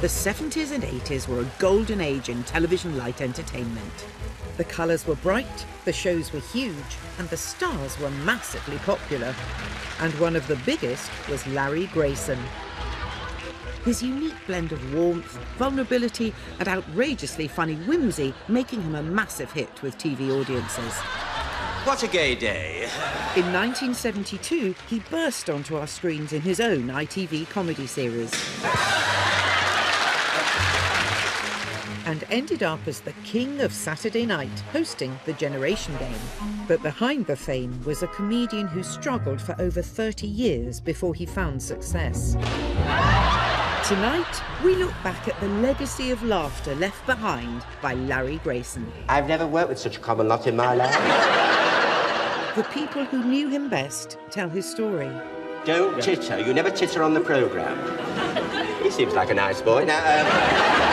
The 70s and 80s were a golden age in television light entertainment. The colours were bright, the shows were huge, and the stars were massively popular. And one of the biggest was Larry Grayson. His unique blend of warmth, vulnerability, and outrageously funny whimsy making him a massive hit with TV audiences. What a gay day. In 1972, he burst onto our screens in his own ITV comedy series. And ended up as the king of Saturday night, hosting the Generation Game. But behind the fame was a comedian who struggled for over 30 years before he found success. Tonight, we look back at the legacy of laughter left behind by Larry Grayson. I've never worked with such a common lot in my life. The people who knew him best tell his story. Don't titter. You never titter on the programme. He seems like a nice boy. Now,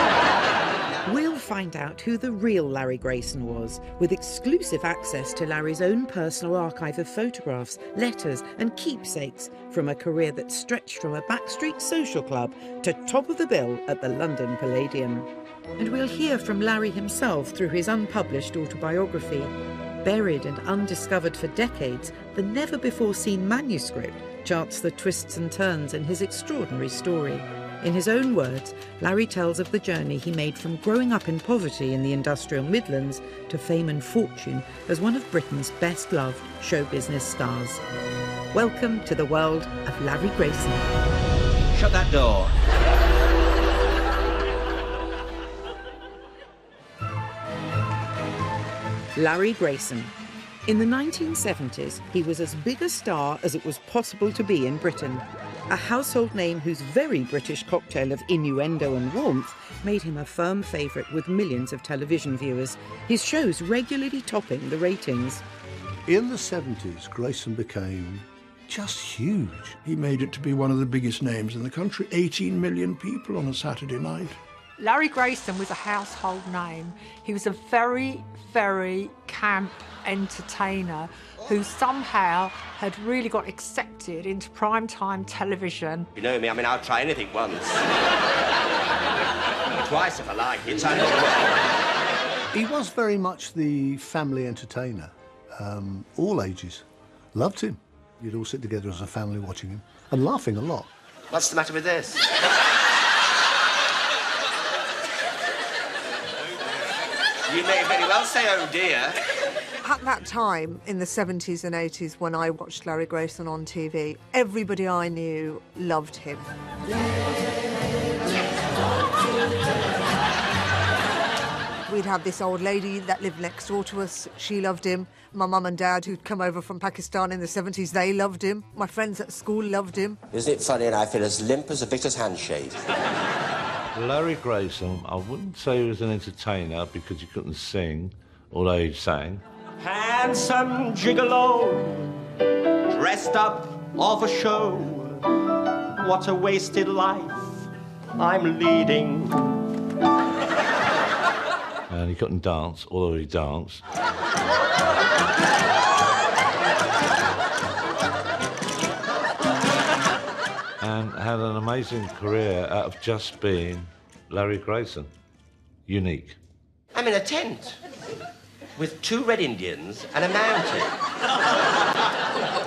We'll find out who the real Larry Grayson was, with exclusive access to Larry's own personal archive of photographs, letters and keepsakes from a career that stretched from a backstreet social club to top of the bill at the London Palladium. And we'll hear from Larry himself through his unpublished autobiography. Buried and undiscovered for decades, the never-before-seen manuscript charts the twists and turns in his extraordinary story. In his own words, Larry tells of the journey he made from growing up in poverty in the industrial Midlands to fame and fortune as one of Britain's best-loved show business stars. Welcome to the world of Larry Grayson. Shut that door. Larry Grayson. In the 1970s, he was as big a star as it was possible to be in Britain. A household name whose very British cocktail of innuendo and warmth made him a firm favourite with millions of television viewers, his shows regularly topping the ratings. In the 70s, Grayson became just huge. He made it to be one of the biggest names in the country. 18 million people on a Saturday night. Larry Grayson was a household name. He was a very, very camp entertainer who somehow had really got accepted into primetime television. you know me, I mean, I'll try anything once. Twice if I like it. He was very much the family entertainer. All ages loved him. You'd all sit together as a family watching him and laughing a lot. What's the matter with this? You may very well say, oh dear. At that time, in the 70s and 80s, when I watched Larry Grayson on TV, everybody I knew loved him. We'd have this old lady that lived next door to us. She loved him. My mum and dad, who'd come over from Pakistan in the 70s, they loved him. My friends at school loved him. Isn't it funny, and I feel as limp as a victor's handshake. Larry Grayson, I wouldn't say he was an entertainer because he couldn't sing, although he sang. Handsome gigolo, dressed up all for show. What a wasted life I'm leading. And he couldn't dance, although he danced. And had an amazing career out of just being Larry Grayson. Unique. I'm in a tent with 2 Red Indians and a mountain.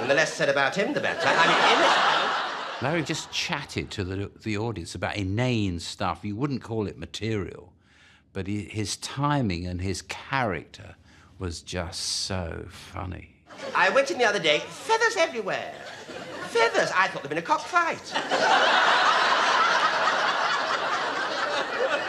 And the less said about him, the better. I mean, in it. Larry just chatted to the audience about inane stuff. You wouldn't call it material, but his timing and his character was just so funny. I went in the other day, feathers everywhere. Feathers. I thought they'd been a cockfight.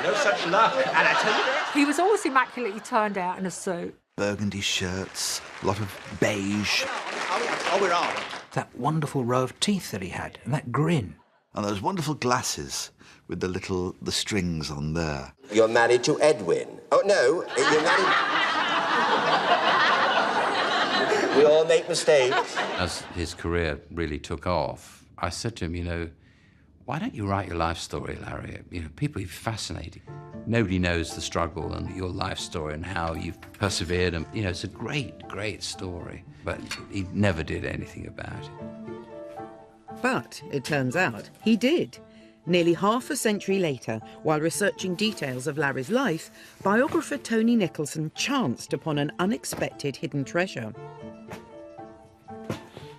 No such luck. And I tell you this. He was always immaculately turned out in a suit. Burgundy shirts, a lot of beige. Oh, we're on. That wonderful row of teeth that he had, and that grin. And those wonderful glasses with the strings on there. You're married to Edwin. Oh, no, you're married... We all make mistakes. As his career really took off, I said to him, you know, why don't you write your life story, Larry? You know, people are fascinating. Nobody knows the struggle and your life story and how you've persevered. And, you know, it's a great, great story. But he never did anything about it. But it turns out he did. Nearly half a century later, while researching details of Larry's life, biographer Tony Nicholson chanced upon an unexpected hidden treasure.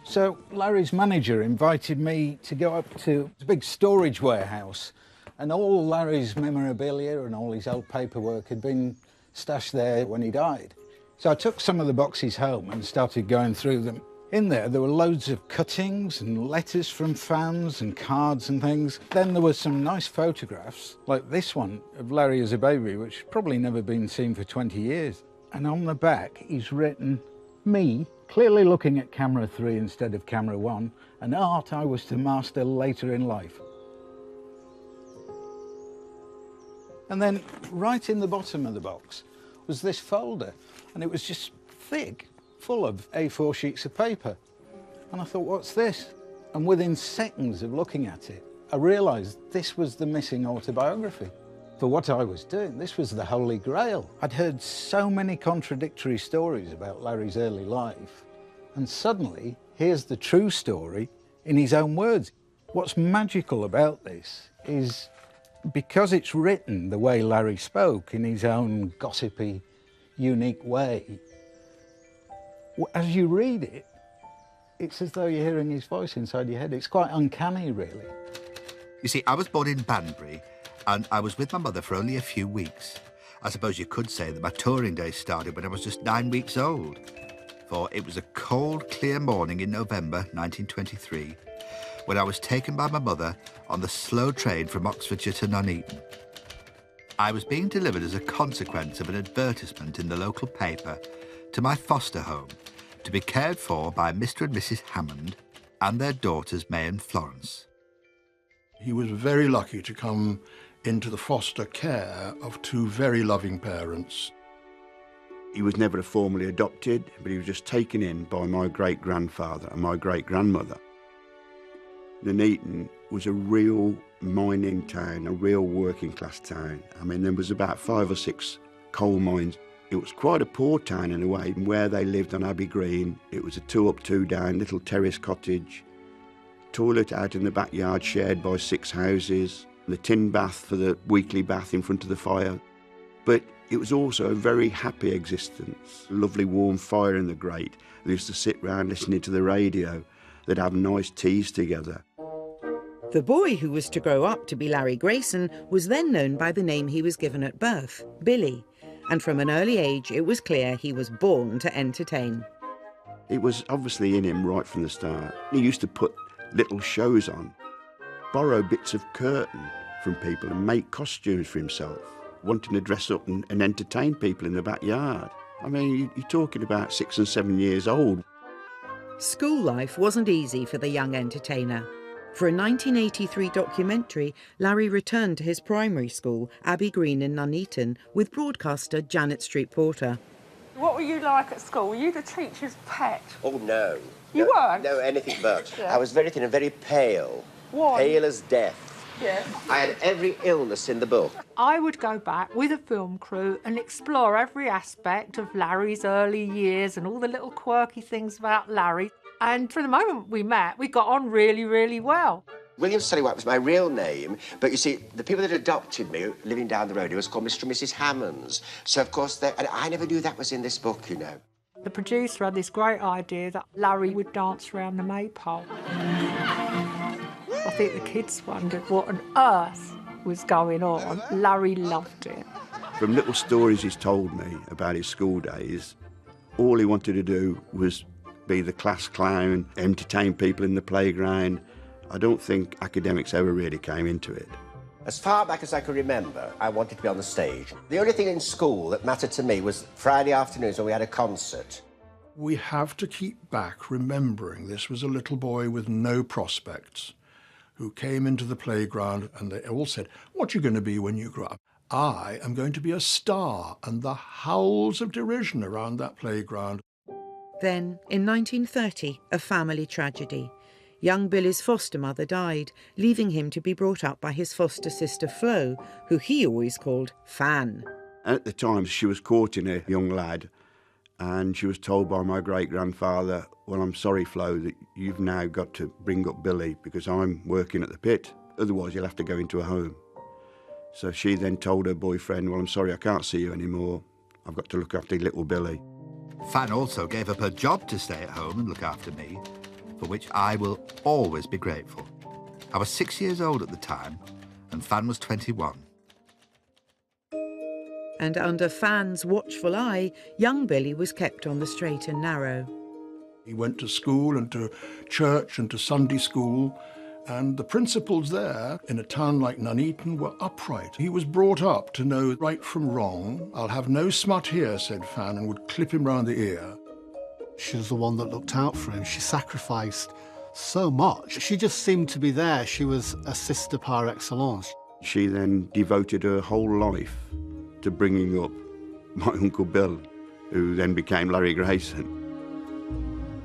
So Larry's manager invited me to go up to the big storage warehouse, and all Larry's memorabilia and all his old paperwork had been stashed there when he died. So I took some of the boxes home and started going through them. In there were loads of cuttings and letters from fans and cards and things. Then there were some nice photographs, like this one of Larry as a baby, which probably never been seen for 20 years. And on the back, he's written, "Me, clearly looking at camera 3 instead of camera 1, an art I was to master later in life." And then right in the bottom of the box was this folder, and it was just thick, full of A4 sheets of paper. And I thought, what's this? And within seconds of looking at it, I realised this was the missing autobiography. For what I was doing, this was the Holy Grail. I'd heard so many contradictory stories about Larry's early life, and suddenly, here's the true story in his own words. What's magical about this is because it's written the way Larry spoke, in his own gossipy, unique way, as you read it, it's as though you're hearing his voice inside your head. It's quite uncanny, really. You see, I was born in Banbury, and I was with my mother for only a few weeks. I suppose you could say that my touring days started when I was just 9 weeks old. For it was a cold, clear morning in November 1923, when I was taken by my mother on the slow train from Oxfordshire to Nuneaton. I was being delivered as a consequence of an advertisement in the local paper to my foster home, to be cared for by Mr. and Mrs. Hammond and their daughters May and Florence. He was very lucky to come into the foster care of 2 very loving parents. He was never formally adopted, but he was just taken in by my great-grandfather and my great-grandmother. Nuneaton was a real mining town, a real working-class town. I mean, there was about 5 or 6 coal mines. It was quite a poor town in a way. Where they lived on Abbey Green, it was a 2-up, 2-down little terrace cottage, toilet out in the backyard shared by 6 houses, the tin bath for the weekly bath in front of the fire. But it was also a very happy existence. A lovely warm fire in the grate. They used to sit round listening to the radio. They'd have nice teas together. The boy who was to grow up to be Larry Grayson was then known by the name he was given at birth, Billy. And from an early age, it was clear he was born to entertain. It was obviously in him right from the start. He used to put little shows on, borrow bits of curtain from people and make costumes for himself, wanting to dress up and entertain people in the backyard. I mean, you're talking about 6 and 7 years old. School life wasn't easy for the young entertainer. For a 1983 documentary, Larry returned to his primary school, Abbey Green in Nuneaton, with broadcaster Janet Street Porter. What were you like at school? Were you the teacher's pet? Oh, no. You weren't? No, anything but. Yeah. I was very thin and very pale. Why? Pale as death. Yeah. I had every illness in the book. I would go back with a film crew and explore every aspect of Larry's early years and all the little quirky things about Larry. And from the moment we met, we got on really, really well. William Sullywhite was my real name, but you see, the people that adopted me living down the road, it was called Mr. and Mrs. Hammonds. So, of course, and I never knew that was in this book, you know. The producer had this great idea that Larry would dance around the maypole. I think the kids wondered what on earth was going on. Larry loved it. From little stories he's told me about his school days, all he wanted to do was be the class clown, entertain people in the playground. I don't think academics ever really came into it. As far back as I can remember, I wanted to be on the stage. The only thing in school that mattered to me was Friday afternoons when we had a concert. We have to keep back remembering this was a little boy with no prospects who came into the playground and they all said, "What are you going to be when you grow up?" "I am going to be a star," and the howls of derision around that playground. Then, in 1930, a family tragedy. Young Billy's foster mother died, leaving him to be brought up by his foster sister Flo, who he always called Fan. At the time, she was courting a young lad, and she was told by my great-grandfather, "Well, I'm sorry, Flo, that you've now got to bring up Billy because I'm working at the pit." otherwise you'll have to go into a home. So she then told her boyfriend, well, I'm sorry, I can't see you anymore. I've got to look after little Billy. Fan also gave up her job to stay at home and look after me, for which I will always be grateful. I was 6 years old at the time, and Fan was 21. And under Fan's watchful eye, young Billy was kept on the straight and narrow. He went to school and to church and to Sunday school, and the principles there in a town like Nuneaton were upright. He was brought up to know right from wrong. I'll have no smut here, said Fan, and would clip him round the ear. She was the one that looked out for him. She sacrificed so much. She just seemed to be there. She was a sister par excellence. She then devoted her whole life to bringing up my Uncle Bill, who then became Larry Grayson.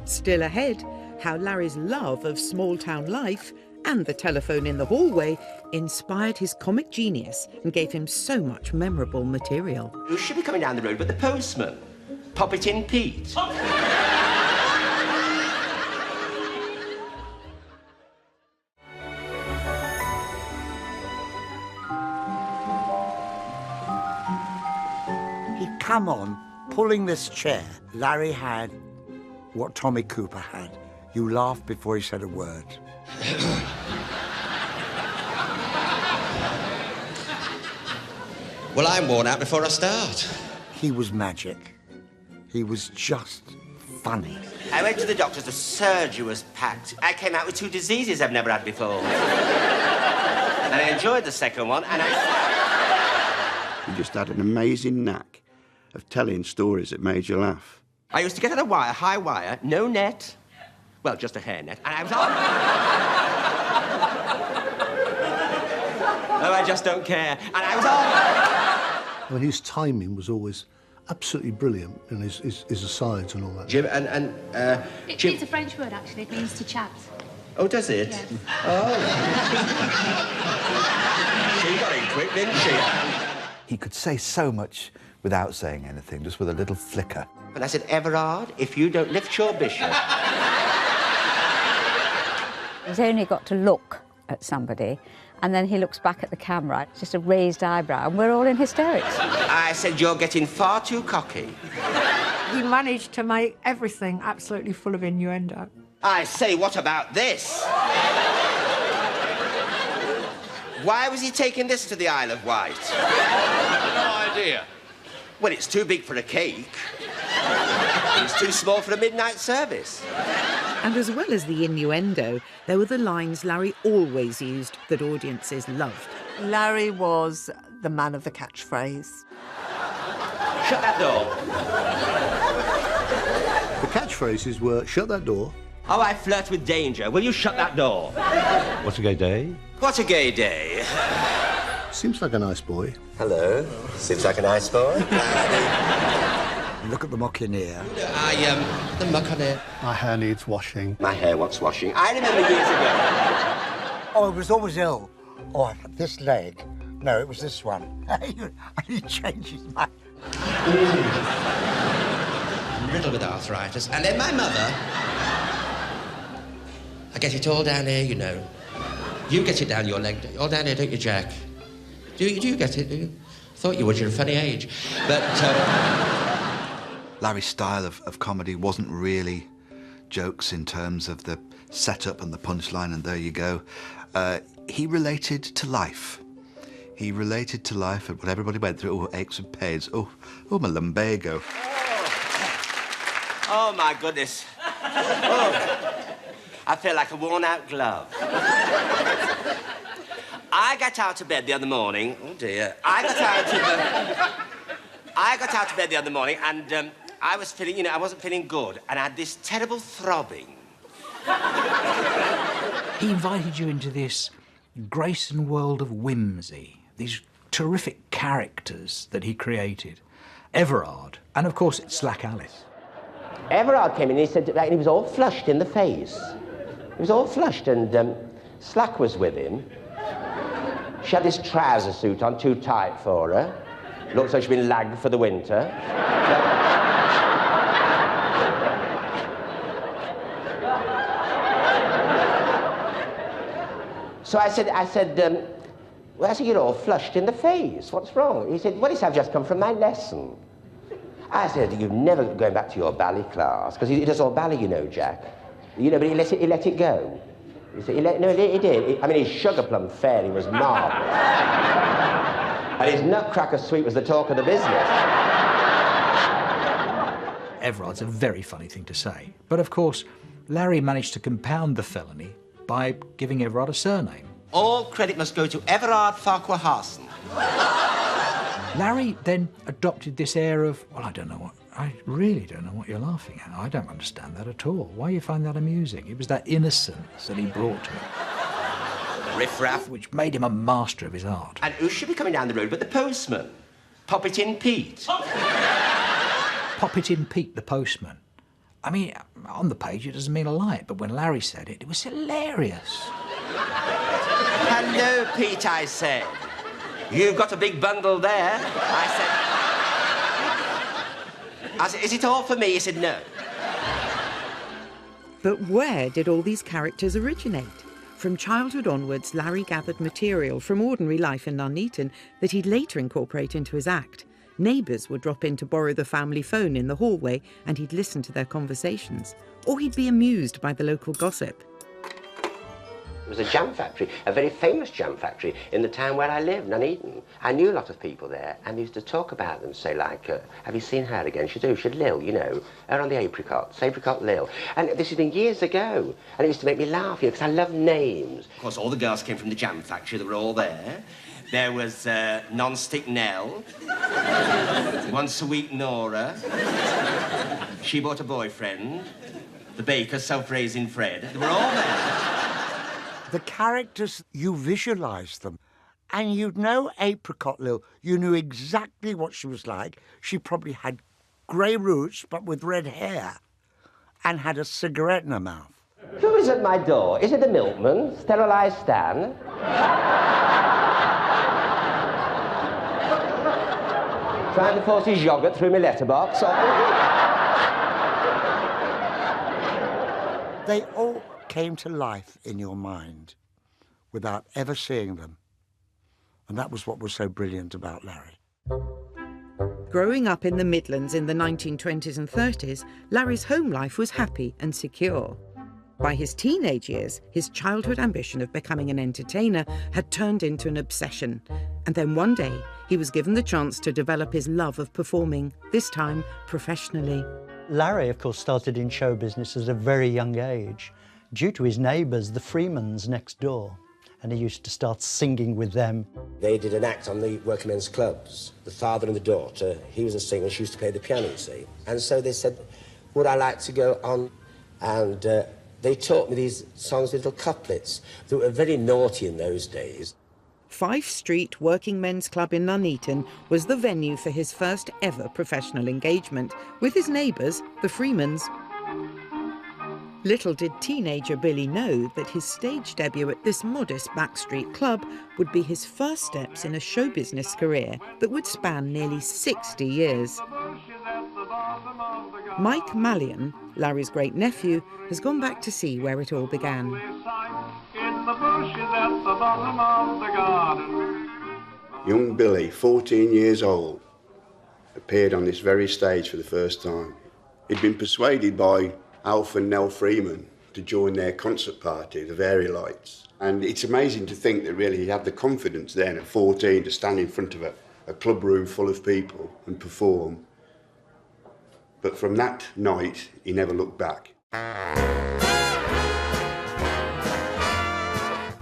Still ahead, how Larry's love of small-town life and the telephone in the hallway inspired his comic genius and gave him so much memorable material. Who should be coming down the road but the postman? Pop it in, Pete. He'd come on, pulling this chair. Larry had what Tommy Cooper had. You laughed before he said a word. Well, I'm worn out before I start. He was magic. He was just funny. I went to the doctor's, the surgery was packed. I came out with 2 diseases I've never had before. And I enjoyed the second one, and He just had an amazing knack of telling stories that made you laugh. I used to get on a wire, high wire, no net. Well, just a hair net, and I was on. Oh, I just don't care. And I was on. I mean, his timing was always absolutely brilliant, and his asides and all that. Jim, Jim... It's a French word, actually. It means to chat. Oh, does it? Yes. Oh. She got in quick, didn't she? He could say so much without saying anything, just with a little flicker. And I said, Everard, if you don't lift your bishop... He's only got to look at somebody, and then he looks back at the camera, it's just a raised eyebrow, and we're all in hysterics. I said, you're getting far too cocky. He managed to make everything absolutely full of innuendo. I say, what about this? Why was he taking this to the Isle of Wight? No idea. Well, it's too big for a cake. It's too small for a midnight service. And as well as the innuendo, there were the lines Larry always used that audiences loved. Larry was the man of the catchphrase. Shut that door. The catchphrases were, shut that door. Oh, I flirt with danger. Will you shut that door? What's a gay day? What a gay day. Seems like a nice boy. Hello. Seems like a nice boy. Look at the muck in here. The muck on here. My hair needs washing. My hair wants washing. I remember years ago. Oh, it was always ill. Oh, this leg. No, it was this one. He changed his mind. Riddled with arthritis. And then my mother... I get it all down here, you know. You get it down your leg. All down here, don't you, Jack? Do you get it, do you? Thought you would. You're a funny age. But... Larry's style of comedy wasn't really jokes in terms of the setup and the punchline and there you go. He related to life. He related to life and what everybody went through. Oh, aches and pains. Oh, my lumbago. Oh, my goodness. Oh. I feel like a worn-out glove. I got out of bed the other morning. Oh, dear. I got out of bed the other morning and... I was feeling, I wasn't feeling good, and I had this terrible throbbing. He invited you into this Grayson world of whimsy, these terrific characters that he created. Everard, and of course, Slack Alice. Everard came in and he said, and he was all flushed in the face. He was all flushed, and Slack was with him. She had this trouser suit on, too tight for her. Looks like she'd been lagged for the winter. So I said, well, you're all flushed in the face. What's wrong? He said, well, he said, I've just come from my lesson. I said, you're never going back to your ballet class, because he does all ballet, you know, Jack. You know, but he let it go. He said, no, he did. I mean, his sugar plum fairy was marvellous. And his nutcracker sweet was the talk of the business. Everard's a very funny thing to say. But of course, Larry managed to compound the felony by giving Everard a surname. All credit must go to Everard Farquharson. Larry then adopted this air of, well, I really don't know what you're laughing at. I don't understand that at all. Why you find that amusing? It was that innocence that he brought to it. Riff-raff. Which made him a master of his art. And who should be coming down the road but the postman? Pop-it-in Pete. Pop-it-in Pete, the postman. I mean, on the page it doesn't mean a light, but when Larry said it, it was hilarious. Hello, Pete, I said. You've got a big bundle there. I said, is it all for me? He said, no. But where did all these characters originate? From childhood onwards, Larry gathered material from ordinary life in Nuneaton that he'd later incorporate into his act. Neighbours would drop in to borrow the family phone in the hallway and he'd listen to their conversations. Or he'd be amused by the local gossip. It was a jam factory, a very famous jam factory in the town where I lived, Nuneaton. I knew a lot of people there and used to talk about them, say like, have you seen her again? She'd Lil, you know, her on the apricots, apricot Lil. And this has been years ago, and it used to make me laugh, you know, because I love names. Of course, all the girls came from the jam factory, they were all there. There was Non-Stick Nell, Once a Week Nora, She Bought a Boyfriend, the baker, Self-Raising Fred. They were all there. The characters, you visualised them. And you'd know Apricot Lil. You knew exactly what she was like. She probably had grey roots, but with red hair, and had a cigarette in her mouth. Who is at my door? Is it the milkman? Sterilised Stan? Trying to force his yoghurt through my letterbox? They all came to life in your mind without ever seeing them. And that was what was so brilliant about Larry. Growing up in the Midlands in the 1920s and 30s, Larry's home life was happy and secure. By his teenage years, his childhood ambition of becoming an entertainer had turned into an obsession. And then one day, he was given the chance to develop his love of performing, this time professionally. Larry, of course, started in show business at a very young age, due to his neighbours, the Freemans next door. And he used to start singing with them. They did an act on the working men's clubs. The father and the daughter, he was a singer, she used to play the piano, you see. And so they said, would I like to go on? And they taught me these songs, little couplets, that were very naughty in those days. Fife Street Working Men's Club in Nuneaton was the venue for his first ever professional engagement with his neighbours, the Freemans. Little did teenager Billy know that his stage debut at this modest backstreet club would be his first steps in a show business career that would span nearly 60 years. Mike Mallion, Larry's great-nephew, has gone back to see where it all began. Young Billy, 14 years old, appeared on this very stage for the first time. He'd been persuaded by Alf and Nell Freeman to join their concert party, the Very Lights. And it's amazing to think that really he had the confidence then at 14 to stand in front of a club room full of people and perform. But from that night, he never looked back.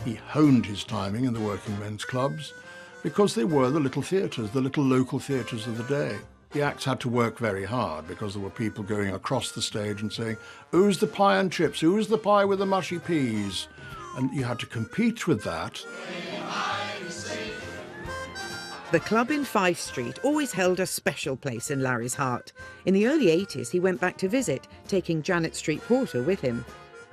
He honed his timing in the working men's clubs because they were the little theatres, the little local theatres of the day. The acts had to work very hard because there were people going across the stage and saying, who's the pie and chips? Who's the pie with the mushy peas? And you had to compete with that. The club in Fife Street always held a special place in Larry's heart. In the early 80s, he went back to visit, taking Janet Street Porter with him.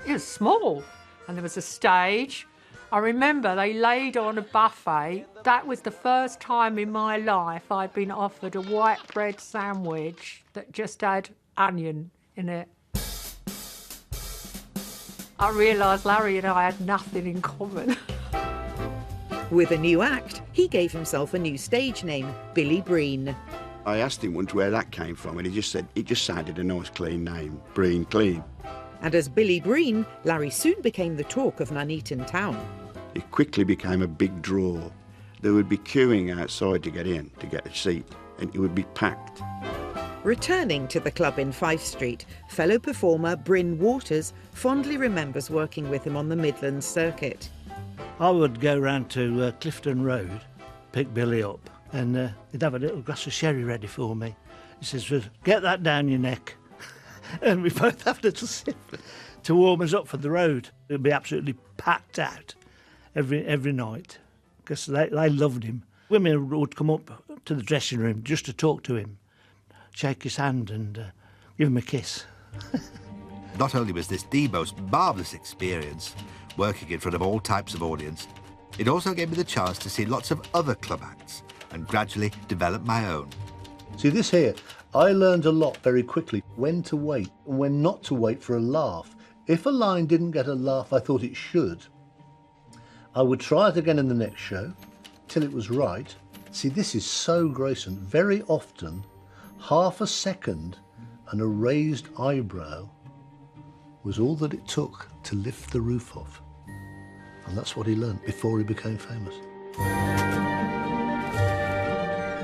It was small, and there was a stage. I remember they laid on a buffet. That was the first time in my life I'd been offered a white bread sandwich that just had onion in it. I realised Larry and I had nothing in common. With a new act, he gave himself a new stage name, Billy Breen. I asked him once where that came from, and he just said it just sounded a nice, clean name, Breen Clean. And as Billy Breen, Larry soon became the talk of Nuneaton town. It quickly became a big draw. There would be queuing outside to get in, to get a seat, and it would be packed. Returning to the club in Fife Street, fellow performer Bryn Waters fondly remembers working with him on the Midlands circuit. I would go round to Clifton Road, pick Billy up, and he'd have a little glass of sherry ready for me. He says, well, get that down your neck. And we both have a little sip to warm us up for the road. It'd be absolutely packed out every night, because they loved him. Women would come up to the dressing room just to talk to him, shake his hand and give him a kiss. Not only was this the most marvellous experience, working in front of all types of audience, it also gave me the chance to see lots of other club acts and gradually develop my own. See this here, I learned a lot very quickly, when to wait and when not to wait for a laugh. If a line didn't get a laugh I thought it should, I would try it again in the next show till it was right. See, this is so Grayson. Very often, half a second and a raised eyebrow was all that it took to lift the roof off. And that's what he learned before he became famous.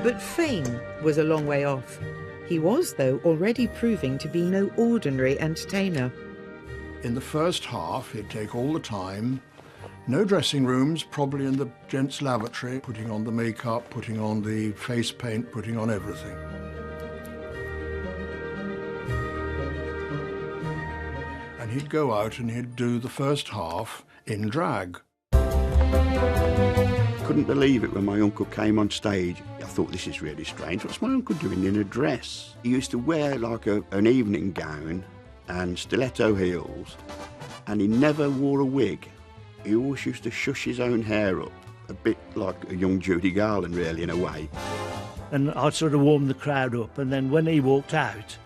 But fame was a long way off. He was, though, already proving to be no ordinary entertainer. In the first half, he'd take all the time. No dressing rooms, probably in the gents' lavatory, putting on the makeup, putting on the face paint, putting on everything. And he'd go out and he'd do the first half in drag. Couldn't believe it when my uncle came on stage. I thought, this is really strange. What's my uncle doing in a dress? He used to wear like an evening gown and stiletto heels, and he never wore a wig. He always used to shush his own hair up, a bit like a young Judy Garland, really, in a way. And I'd sort of warm the crowd up, and then when he walked out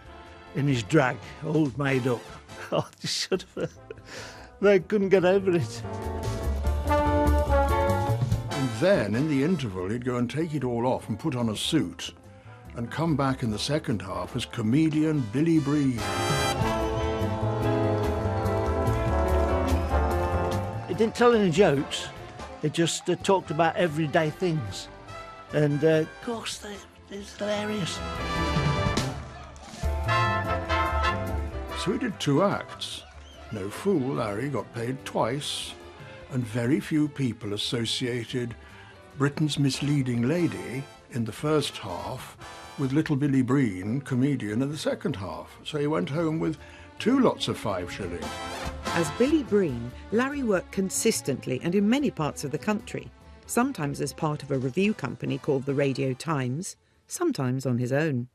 in his drag, all made up, I just sort of, they couldn't get over it. And then, in the interval, he'd go and take it all off and put on a suit and come back in the second half as comedian Billy Breen. It didn't tell any jokes, it just talked about everyday things. And, gosh, it's hilarious. So he did 2 acts. No fool, Larry got paid twice, and very few people associated Britain's misleading lady in the first half with little Billy Breen, comedian, in the second half. So he went home with 2 lots of 5 shillings. As Billy Breen, Larry worked consistently and in many parts of the country, sometimes as part of a review company called the Radio Times, sometimes on his own.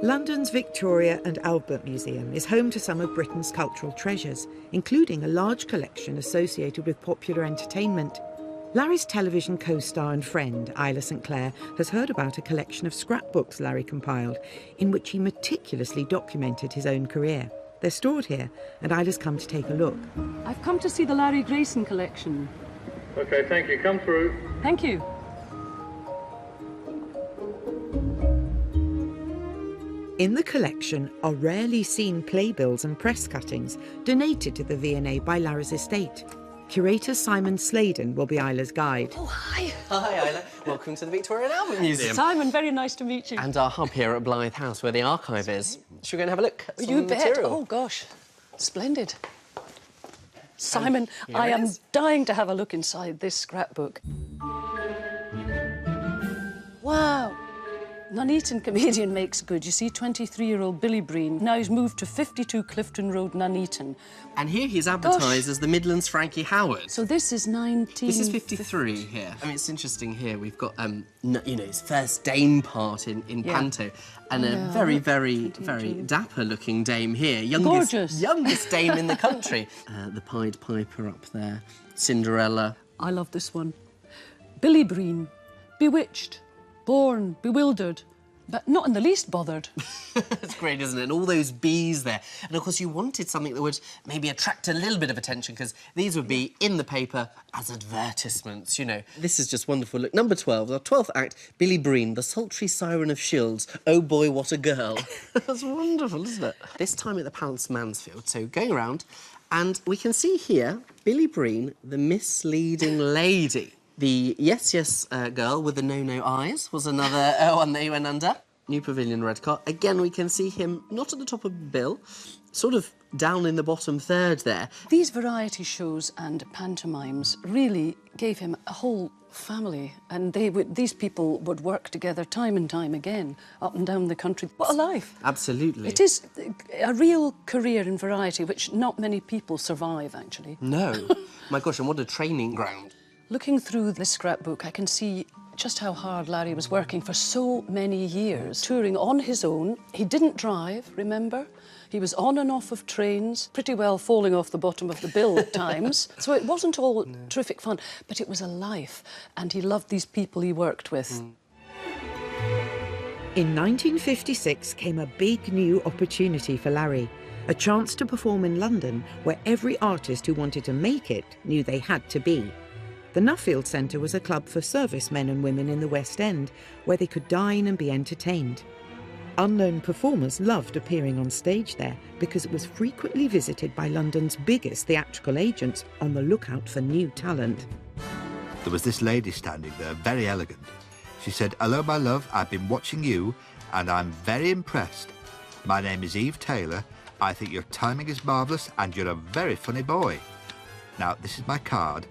London's Victoria and Albert Museum is home to some of Britain's cultural treasures, including a large collection associated with popular entertainment. Larry's television co-star and friend, Isla St Clair, has heard about a collection of scrapbooks Larry compiled, in which he meticulously documented his own career. They're stored here, and Isla's come to take a look. I've come to see the Larry Grayson collection. OK, thank you. Come through. Thank you. In the collection are rarely seen playbills and press cuttings donated to the V&A by Larry's estate. Curator Simon Sladen will be Isla's guide. Oh, hi. Hi, Isla. Welcome to the Victoria and Albert Museum. Simon, very nice to meet you. And our hub here at Blythe House, where the archive is. Should we go and have a look at some You bet. material? Oh, gosh. Splendid. Simon, here I it am is. dying to have a look inside this scrapbook. Wow. Nuneaton comedian makes good. You see, 23-year-old Billy Breen. Now he's moved to 52 Clifton Road, Nuneaton. And here he's advertised as the Midlands Frankie Howard. So this is 19... This is 53 here. I mean, it's interesting here. We've got, you know, his first dame part in Panto, and a very, very, very dapper-looking dame here. Gorgeous. Youngest dame in the country. The Pied Piper up there. Cinderella. I love this one. Billy Breen, bewitched, born, bewildered, but not in the least bothered. It's great, isn't it? And all those bees there. And, of course, you wanted something that would maybe attract a little bit of attention, because these would be in the paper as advertisements, you know. This is just wonderful. Look, number 12, our 12th act, Billy Breen, the sultry siren of Shields. Oh, boy, what a girl. That's wonderful, isn't it? This time at the Palace Mansfield, so going around, and we can see here Billy Breen, the misleading lady. The yes girl with the no eyes was another one that he went under. New Pavilion red car. Again, we can see him not at the top of the bill, sort of down in the bottom third there. These variety shows and pantomimes really gave him a whole family, and these people would work together time and time again, up and down the country. What a life! Absolutely. It is a real career in variety, which not many people survive, actually. No. My gosh, and what a training ground. Looking through this scrapbook, I can see just how hard Larry was working for so many years, touring on his own. He didn't drive, remember? He was on and off of trains, pretty well falling off the bottom of the bill at times. So it wasn't all terrific fun, but it was a life, and he loved these people he worked with. In 1956 came a big new opportunity for Larry. A chance to perform in London, where every artist who wanted to make it knew they had to be. The Nuffield Centre was a club for servicemen and women in the West End, where they could dine and be entertained. Unknown performers loved appearing on stage there because it was frequently visited by London's biggest theatrical agents on the lookout for new talent. There was this lady standing there, very elegant. She said, "Hello, my love, I've been watching you, and I'm very impressed. My name is Eve Taylor. I think your timing is marvellous, and you're a very funny boy. Now, this is my card,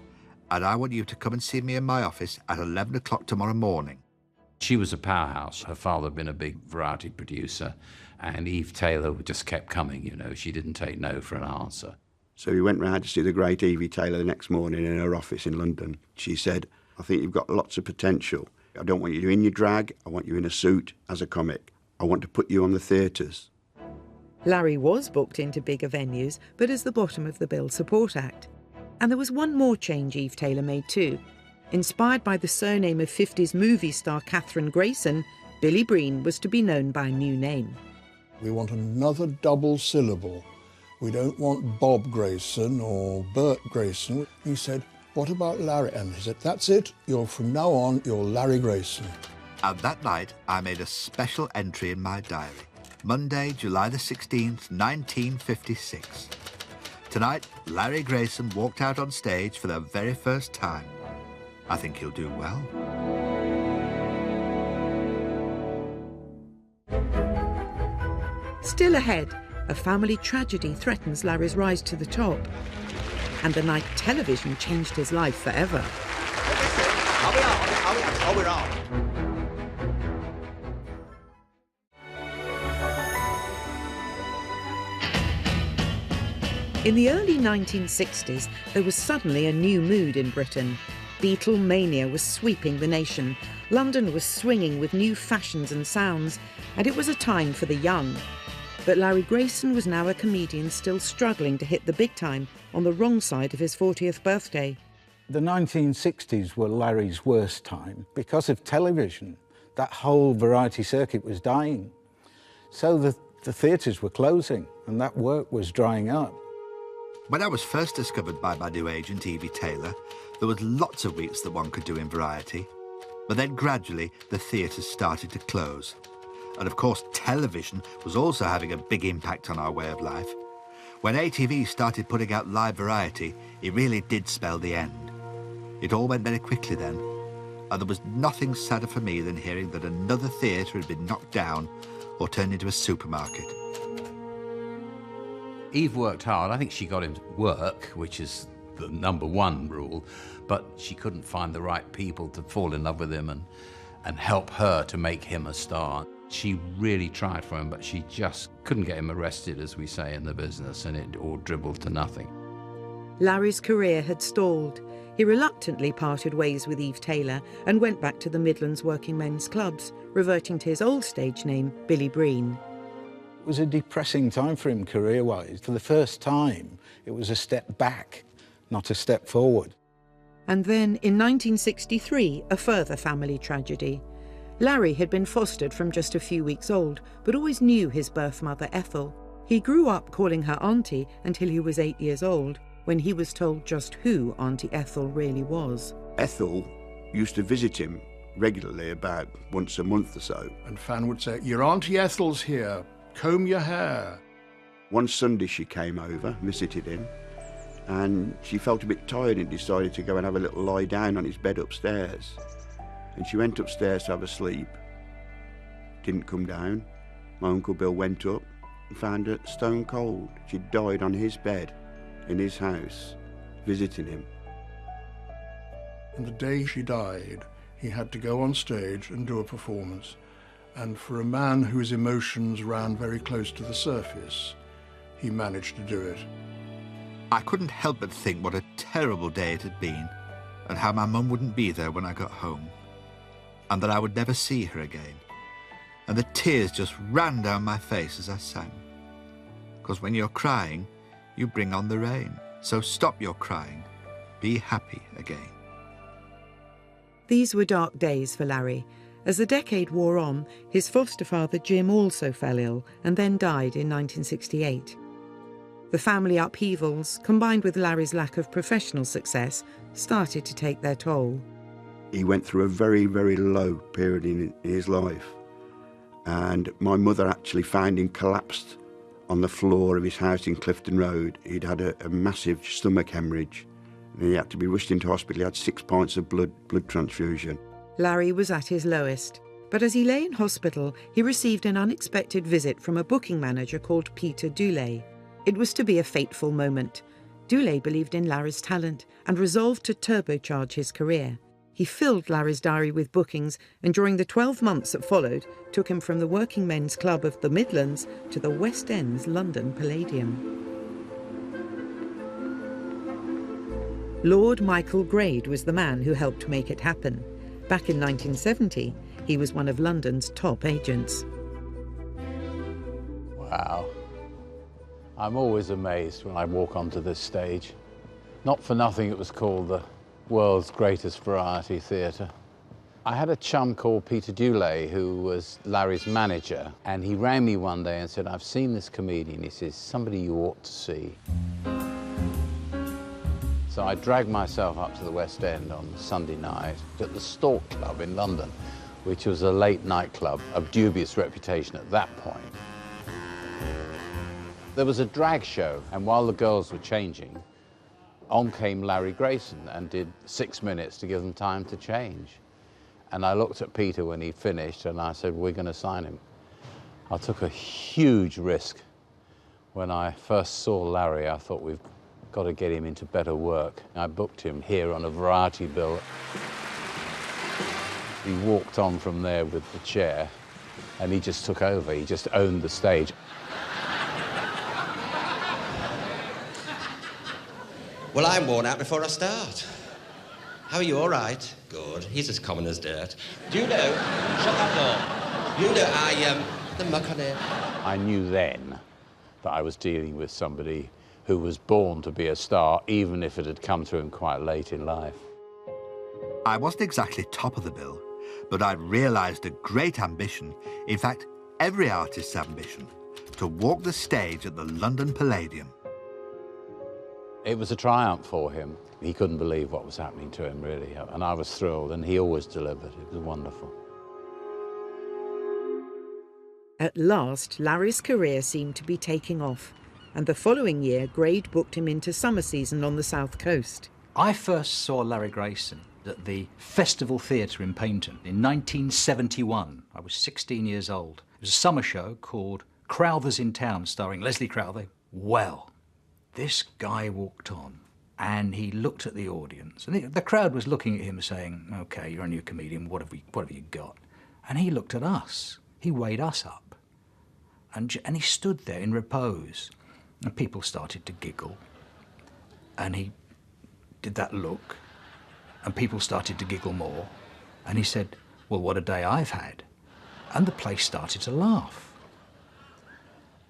and I want you to come and see me in my office at 11 o'clock tomorrow morning." She was a powerhouse. Her father had been a big variety producer, and Eve Taylor just kept coming, you know. She didn't take no for an answer. So we went round to see the great Evie Taylor the next morning in her office in London. She said, "I think you've got lots of potential. I don't want you in your drag. I want you in a suit as a comic. I want to put you on the theatres." Larry was booked into bigger venues, but as the bottom of the bill support act. And there was one more change Eve Taylor made too. Inspired by the surname of 50s movie star Larry Grayson, Billy Breen was to be known by a new name. We want another double syllable. We don't want Bob Grayson or Bert Grayson. He said, "What about Larry?" And he said, "That's it. From now on, you're Larry Grayson." And that night, I made a special entry in my diary. Monday, July the 16th, 1956. Tonight, Larry Grayson walked out on stage for the very first time. I think he'll do well. Still ahead, a family tragedy threatens Larry's rise to the top. And the night television changed his life forever. We're on. In the early 1960s, there was suddenly a new mood in Britain. Beatlemania was sweeping the nation. London was swinging with new fashions and sounds, and it was a time for the young. But Larry Grayson was now a comedian still struggling to hit the big time on the wrong side of his 40th birthday. The 1960s were Larry's worst time. Because of television, that whole variety circuit was dying. So the theatres were closing, and that work was drying up. When I was first discovered by my new agent, Evie Taylor, there was lots of weeks that one could do in variety. But then gradually, the theatres started to close. And of course, television was also having a big impact on our way of life. When ATV started putting out live variety, it really did spell the end. It all went very quickly then, and there was nothing sadder for me than hearing that another theatre had been knocked down or turned into a supermarket. Eve worked hard. I think she got him work, which is the #1 rule, but she couldn't find the right people to fall in love with him and help her to make him a star. She really tried for him, but she just couldn't get him arrested, as we say in the business, and it all dribbled to nothing. Larry's career had stalled. He reluctantly parted ways with Eve Taylor and went back to the Midlands working men's clubs, reverting to his old stage name, Billy Breen. It was a depressing time for him career-wise. For the first time, it was a step back, not a step forward. And then, in 1963, a further family tragedy. Larry had been fostered from just a few weeks old, but always knew his birth mother, Ethel. He grew up calling her Auntie until he was 8 years old, when he was told just who Auntie Ethel really was. Ethel used to visit him regularly, about once a month or so. And Fan would say, "Your Auntie Ethel's here, comb your hair." One Sunday she came over, visited him, and she felt a bit tired and decided to go and have a little lie down on his bed upstairs. And she went upstairs to have a sleep. Didn't come down. My Uncle Bill went up and found her stone cold. She'd died on his bed in his house, visiting him. And the day she died, he had to go on stage and do a performance. And for a man whose emotions ran very close to the surface, he managed to do it. I couldn't help but think what a terrible day it had been, and how my mum wouldn't be there when I got home, and that I would never see her again. And the tears just ran down my face as I sang. Because when you're crying, you bring on the rain. So stop your crying. Be happy again. These were dark days for Larry. As the decade wore on, his foster father Jim also fell ill and then died in 1968. The family upheavals, combined with Larry's lack of professional success, started to take their toll. He went through a very, very low period in his life. And my mother actually found him collapsed on the floor of his house in Clifton Road. He'd had a massive stomach hemorrhage, and he had to be rushed into hospital. He had 6 pints of blood transfusion. Larry was at his lowest, but as he lay in hospital, he received an unexpected visit from a booking manager called Peter Dooley. It was to be a fateful moment. Dooley believed in Larry's talent and resolved to turbocharge his career. He filled Larry's diary with bookings, and during the 12 months that followed, took him from the Working Men's Club of the Midlands to the West End's London Palladium. Lord Michael Grade was the man who helped make it happen. Back in 1970, he was one of London's top agents. Wow. I'm always amazed when I walk onto this stage. Not for nothing it was called the world's greatest variety theatre. I had a chum called Peter Dooley who was Larry's manager, and he rang me one day and said, "I've seen this comedian." He says, "Somebody you ought to see." So I dragged myself up to the West End on Sunday night at the Stork Club in London, which was a late nightclub of dubious reputation at that point. There was a drag show, and while the girls were changing, on came Larry Grayson and did 6 minutes to give them time to change. And I looked at Peter when he finished and I said, "We're going to sign him." I took a huge risk. When I first saw Larry, I thought, we've got to get him into better work. I booked him here on a variety bill. He walked on from there with the chair and he just took over. He just owned the stage. Well, I'm worn out before I start. How are you, all right? Good. He's as common as dirt. Do you know, shut that door. You know, the muck on it. I knew then that I was dealing with somebody who was born to be a star, even if it had come to him quite late in life. I wasn't exactly top of the bill, but I'd realised a great ambition, in fact, every artist's ambition, to walk the stage at the London Palladium. It was a triumph for him. He couldn't believe what was happening to him, really, and I was thrilled, and he always delivered. It was wonderful. At last, Larry's career seemed to be taking off, and the following year, Grade booked him into summer season on the South Coast. I first saw Larry Grayson at the Festival Theatre in Paignton in 1971. I was 16 years old. It was a summer show called Crowther's in Town, starring Leslie Crowther. Well, this guy walked on and he looked at the audience, and the crowd was looking at him saying, "OK, you're a new comedian, what have you got?" And he looked at us. He weighed us up. And he stood there in repose. And people started to giggle. And he did that look. And people started to giggle more. And he said, "Well, what a day I've had." And the place started to laugh.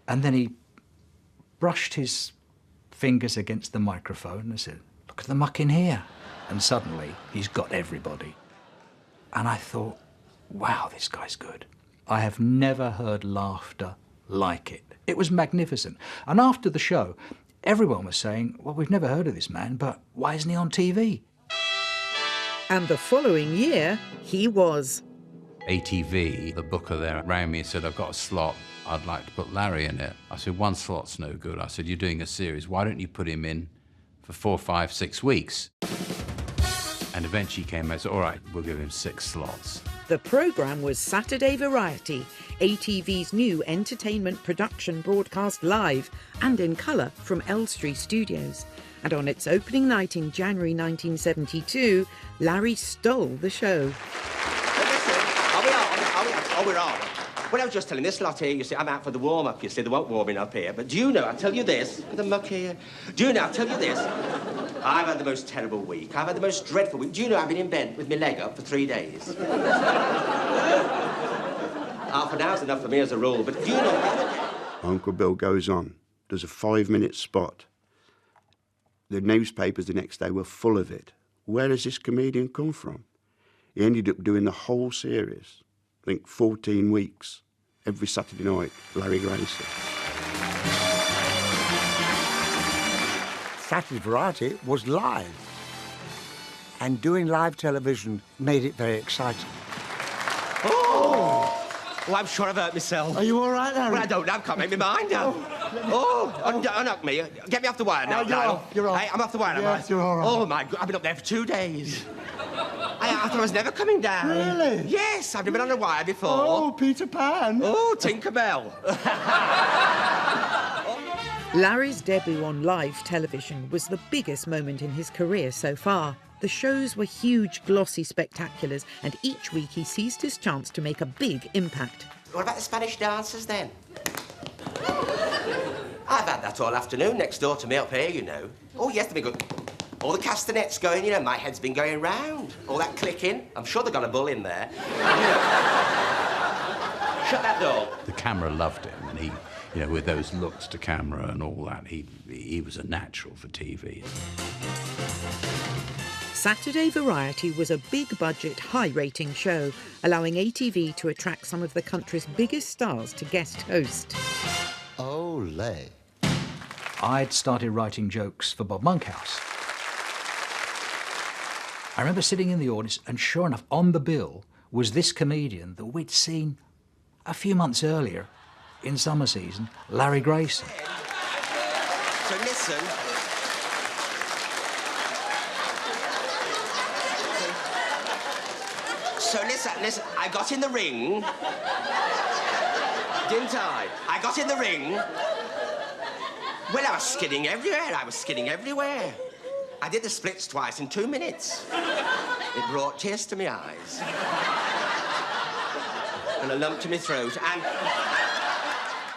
And then he brushed his fingers against the microphone and said, "Look at the muck in here." And suddenly, he's got everybody. And I thought, wow, this guy's good. I have never heard laughter like it. It was magnificent. And after the show, everyone was saying, well, we've never heard of this man, but why isn't he on TV? And the following year, he was. ATV, the booker there, rang me and said, I've got a slot. I'd like to put Larry in it. I said, one slot's no good. I said, you're doing a series. Why don't you put him in for 4, 5, 6 weeks? And eventually he came and said, all right, we'll give him 6 slots. The programme was Saturday Variety, ATV's new entertainment production broadcast live and in colour from Elstree Studios. And on its opening night in January 1972, Larry stole the show. We're on. Well, I was just telling this lot here, you see, I'm out for the warm-up, you see, they won't warm up here. But do you know, I'll tell you this, with the muck here, do you know, I'll tell you this, I've had the most terrible week. I've had the most dreadful week. Do you know I've been in bed with my leg up for 3 days? Half an hour's enough for me as a rule, but do you know... Uncle Bill goes on, does a 5-minute spot. The newspapers the next day were full of it. Where does this comedian come from? He ended up doing the whole series, I think 14 weeks, every Saturday night, Larry Grayson. Saturday Variety was live. And doing live television made it very exciting. Oh, I'm sure I've hurt myself. Are you all right, Larry? Well, I don't know. I can't make my mind up. Unhook me. Get me off the wire now, You're off. Hey, I'm off the wire, Yes, you're all right. Oh, my God. I've been up there for 2 days. I thought I was never coming down. Really? Yes, I've never been on a wire before. Oh, Peter Pan. Oh, Tinkerbell. Larry's debut on live television was the biggest moment in his career so far. The shows were huge, glossy spectaculars, and each week he seized his chance to make a big impact. What about the Spanish dancers, then? I've had that all afternoon next door to me up here, you know. Oh, yes, they've been good. All the castanets going, you know, my head's been going round. All that clicking. I'm sure they've got a bull in there. Shut that door. The camera loved him, and he, you know, with those looks to camera and all that, he was a natural for TV. Saturday Variety was a big-budget, high-rating show, allowing ATV to attract some of the country's biggest stars to guest host. Olé. I'd started writing jokes for Bob Monkhouse. I remember sitting in the audience, and sure enough, on the bill was this comedian that we'd seen a few months earlier in summer season, Larry Grayson. So listen. So listen, I got in the ring. Didn't I? I got in the ring. Well, I was skidding everywhere. I did the splits twice in 2 minutes. It brought tears to my eyes. And a lump to my throat, and...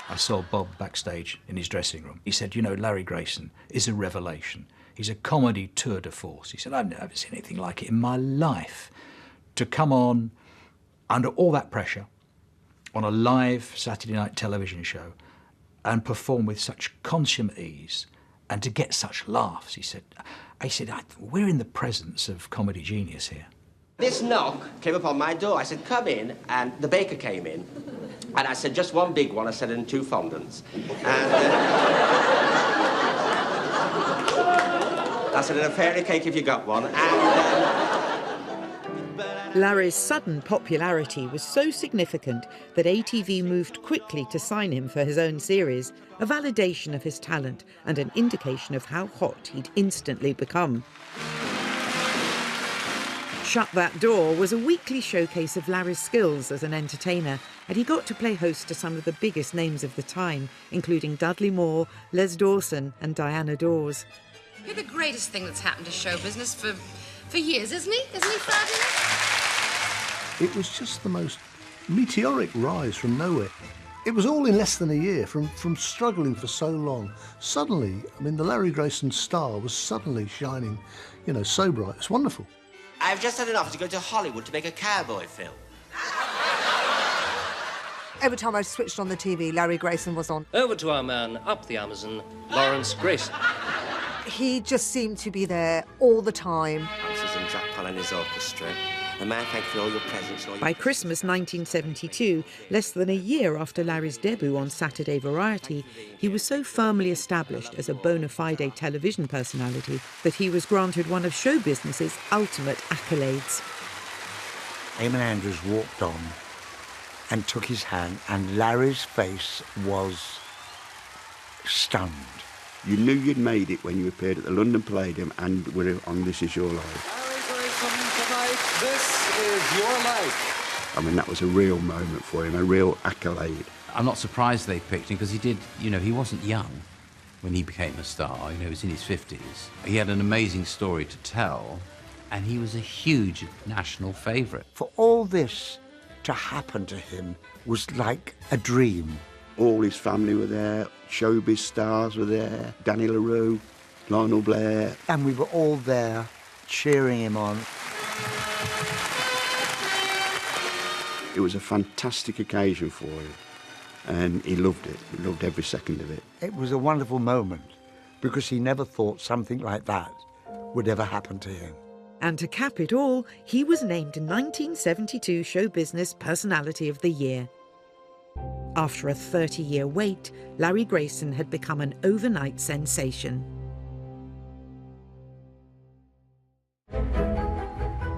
I saw Bob backstage in his dressing room. He said, you know, Larry Grayson is a revelation. He's a comedy tour de force. He said, I've never seen anything like it in my life. To come on under all that pressure on a live Saturday night television show and perform with such consummate ease and to get such laughs, he said, we're in the presence of comedy genius here. This knock came upon my door. I said, come in, and the baker came in. And I said, just one big one, I said, and 2 fondants. And I said, and a fairy cake if you got one. And... Larry's sudden popularity was so significant that ATV moved quickly to sign him for his own series, a validation of his talent and an indication of how hot he'd instantly become. Shut That Door was a weekly showcase of Larry's skills as an entertainer, and he got to play host to some of the biggest names of the time, including Dudley Moore, Les Dawson and Diana Dawes. You're the greatest thing that's happened to show business for years, isn't he? Isn't he fabulous? It was just the most meteoric rise from nowhere. It was all in less than a year, from struggling for so long. Suddenly, I mean, the Larry Grayson star was suddenly shining, you know, so bright. It's wonderful. I've just had an offer to go to Hollywood to make a cowboy film. Every time I switched on the TV, Larry Grayson was on. Over to our man up the Amazon, Lawrence Grayson. He just seemed to be there all the time. Houses and Jack Pal and his orchestra. And may I thank you for all your presents and all your... By Christmas 1972, less than a year after Larry's debut on Saturday Variety, he was so firmly established as a bona fide television personality that he was granted one of show business's ultimate accolades. Eamon Andrews walked on and took his hand, and Larry's face was stunned. You knew you'd made it when you appeared at the London Palladium and were on This Is Your Life. Larry Grayson tonight, This Is Your Life. I mean, that was a real moment for him, a real accolade. I'm not surprised they picked him because he did, you know, he wasn't young when he became a star. You know, he was in his 50s. He had an amazing story to tell, and he was a huge national favourite. For all this to happen to him was like a dream. All his family were there, Showbiz stars were there, Danny LaRue, Lionel Blair. And we were all there cheering him on. It was a fantastic occasion for him, and he loved it. He loved every second of it. It was a wonderful moment because he never thought something like that would ever happen to him. And to cap it all, he was named 1972 Show Business Personality of the Year. After a 30-year wait, Larry Grayson had become an overnight sensation.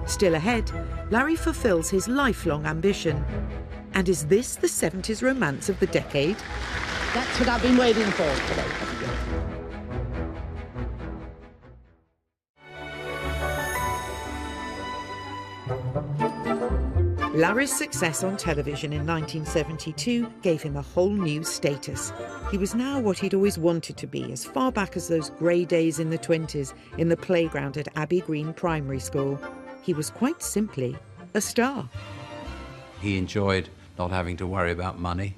Still ahead, Larry fulfills his lifelong ambition. And is this the 70s romance of the decade? That's what I've been waiting for. Larry's success on television in 1972 gave him a whole new status. He was now what he'd always wanted to be, as far back as those grey days in the 20s in the playground at Abbey Green Primary School. He was quite simply a star. He enjoyed not having to worry about money,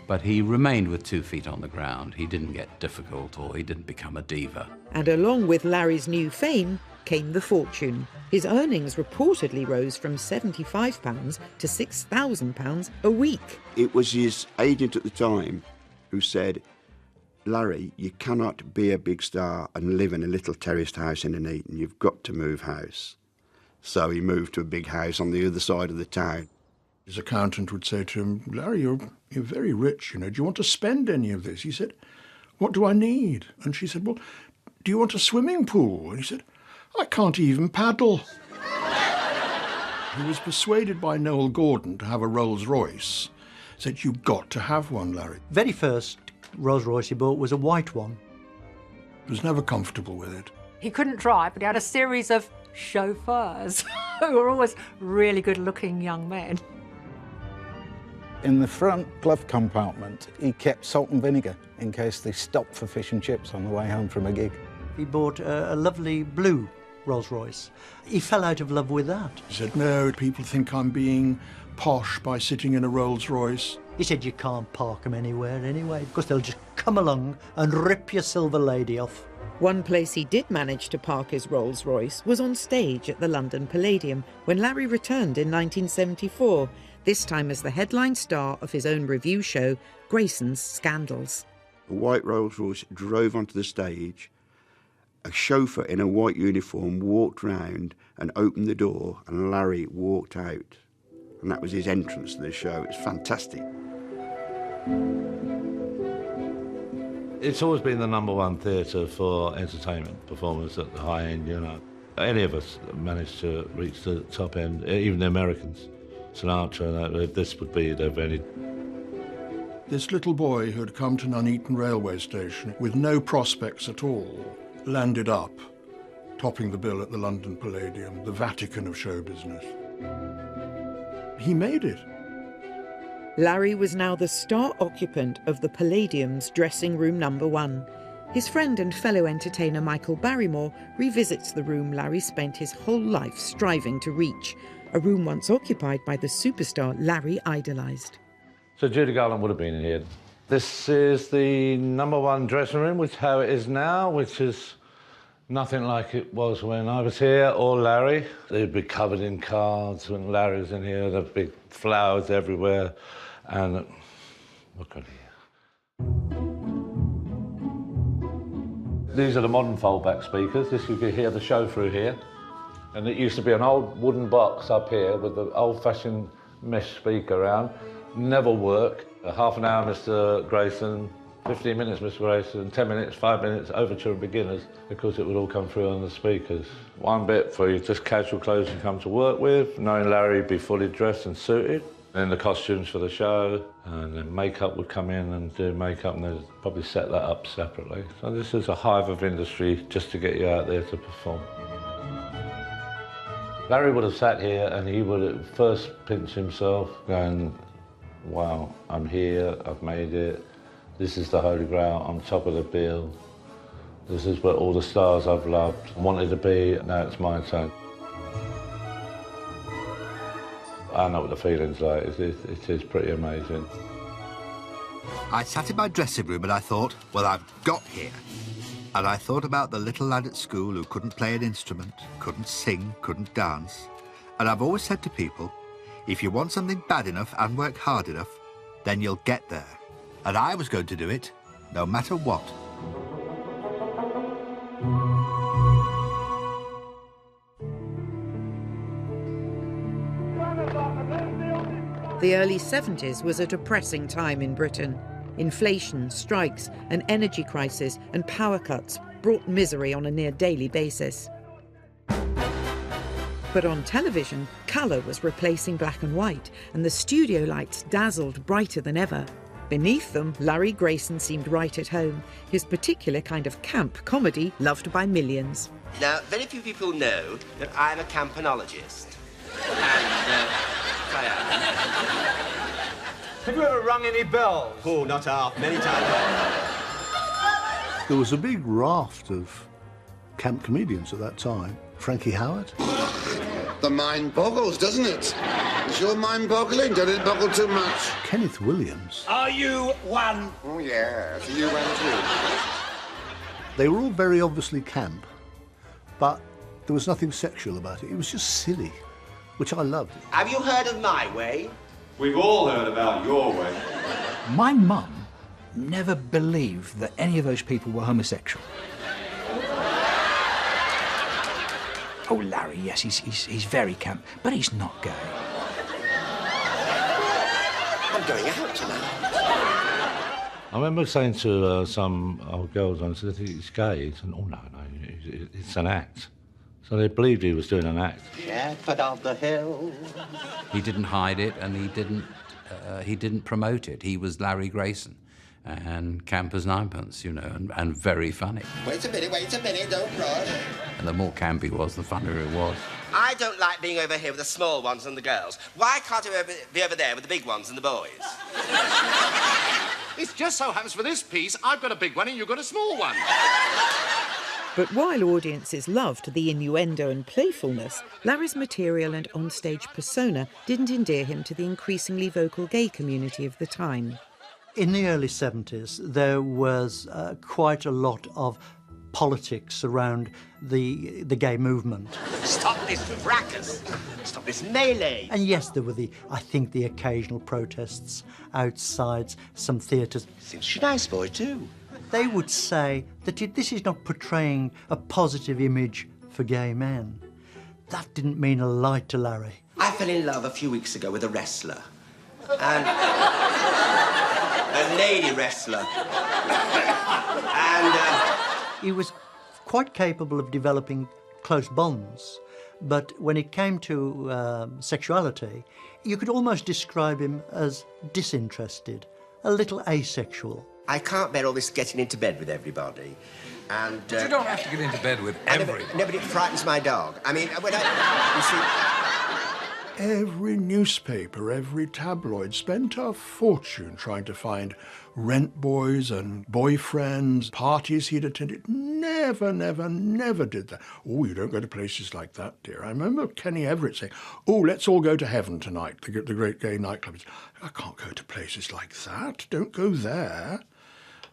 but he remained with 2 feet on the ground. He didn't get difficult or he didn't become a diva. And along with Larry's new fame came the fortune. His earnings reportedly rose from £75 to £6,000 a week. It was his agent at the time who said, Larry, you cannot be a big star and live in a little terraced house in Nuneaton. You've got to move house. So he moved to a big house on the other side of the town. His accountant would say to him, Larry, you're very rich, you know. Do you want to spend any of this? He said, what do I need? And she said, well, do you want a swimming pool? And he said, I can't even paddle. He was persuaded by Noel Gordon to have a Rolls Royce. Said, you've got to have one, Larry. Very first Rolls Royce he bought was a white one. He was never comfortable with it. He couldn't drive, but he had a series of chauffeurs who were always really good-looking young men. In the front glove compartment, he kept salt and vinegar in case they stopped for fish and chips on the way home from a gig. He bought a lovely blue Rolls Royce. He fell out of love with that. He said, no, people think I'm being posh by sitting in a Rolls Royce. He said you can't park them anywhere anyway, because they'll just come along and rip your silver lady off. One place he did manage to park his Rolls Royce was on stage at the London Palladium when Larry returned in 1974, this time as the headline star of his own review show, Grayson's Scandals. A white Rolls Royce drove onto the stage. A chauffeur in a white uniform walked round and opened the door, and Larry walked out. And that was his entrance to the show. It was fantastic. It's always been the #1 theatre for entertainment performers at the high end, you know. Any of us managed to reach the top end, even the Americans. Sinatra, this would be their very... This little boy who had come to Nuneaton railway station with no prospects at all landed up, topping the bill at the London Palladium, the Vatican of show business. He made it. Larry was now the star occupant of the Palladium's dressing room #1. His friend and fellow entertainer Michael Barrymore revisits the room Larry spent his whole life striving to reach, a room once occupied by the superstar Larry idolised. So Judy Garland would have been in here. This is the #1 dressing room, which how it is now, which is nothing like it was when I was here, or Larry. They'd be covered in cards when Larry was in here, the big flowers everywhere, and look at here. These are the modern foldback speakers. This you can hear the show through here. And it used to be an old wooden box up here with the old-fashioned mesh speaker around. Never work. Half an hour, Mr. Grayson, 15 minutes, Mr. Grayson, 10 minutes, 5 minutes, overture and beginners, because it would all come through on the speakers. One bit for you, just casual clothes you come to work with, knowing Larry would be fully dressed and suited. Then the costumes for the show, and then makeup would come in and do makeup, and they'd probably set that up separately. So this is a hive of industry just to get you out there to perform. Larry would have sat here and he would have first pinched himself, going, wow, I'm here, I've made it. This is the Holy Grail, I'm top of the bill. This is where all the stars I've loved wanted to be, now it's my turn. I know what the feeling's like, it is pretty amazing. I sat in my dressing room and I thought, well, I've got here. And I thought about the little lad at school who couldn't play an instrument, couldn't sing, couldn't dance. And I've always said to people, if you want something bad enough and work hard enough, then you'll get there. And I was going to do it, no matter what. The early 70s was a depressing time in Britain. Inflation, strikes, an energy crisis and power cuts brought misery on a near daily basis. But on television, colour was replacing black and white, and the studio lights dazzled brighter than ever. Beneath them, Larry Grayson seemed right at home, his particular kind of camp comedy loved by millions. Now, very few people know that I'm a campanologist. And, I am. Have you ever rung any bells? Oh, not half, many times. There was a big raft of camp comedians at that time. Frankie Howard. The mind boggles, doesn't it? Is your mind boggling? Don't it boggle too much? Kenneth Williams. Are you one? Oh, yes. Are you one too? They were all very obviously camp, but there was nothing sexual about it. It was just silly, which I loved. Have you heard of my way? We've all heard about your way. My mum never believed that any of those people were homosexual. Oh, Larry, yes, he's very camp, but he's not gay. I'm going out tonight. I remember saying to some old girls, I said, he's gay. He said, oh, no, it's an act. So they believed he was doing an act. Shepherd of the hill. He didn't hide it, and he didn't promote it. He was Larry Grayson, and camp as ninepence, you know, and very funny. Wait a minute, don't rush. And the more camp he was, the funnier it was. I don't like being over here with the small ones and the girls. Why can't I be over there with the big ones and the boys? It just so happens for this piece, I've got a big one and you've got a small one. But while audiences loved the innuendo and playfulness, Larry's material and onstage persona didn't endear him to the increasingly vocal gay community of the time. In the early 70s, there was quite a lot of politics around the gay movement. Stop this fracas! Stop this melee! And yes, there were I think the occasional protests outside some theatres. Seems she's a nice boy too. They would say that this is not portraying a positive image for gay men. That didn't mean a light to Larry. I fell in love a few weeks ago with a wrestler. And a lady wrestler. And he was quite capable of developing close bonds, but when it came to sexuality, you could almost describe him as disinterested, a little asexual. I can't bear all this getting into bed with everybody. And You don't have to get into bed with everybody. No, but it frightens my dog. I mean, when you see... Every newspaper, every tabloid spent a fortune trying to find rent boys and boyfriends, parties he'd attended. Never did that. Oh, you don't go to places like that, dear. I remember Kenny Everett saying, oh, let's all go to Heaven tonight, the great gay nightclub. I can't go to places like that. Don't go there.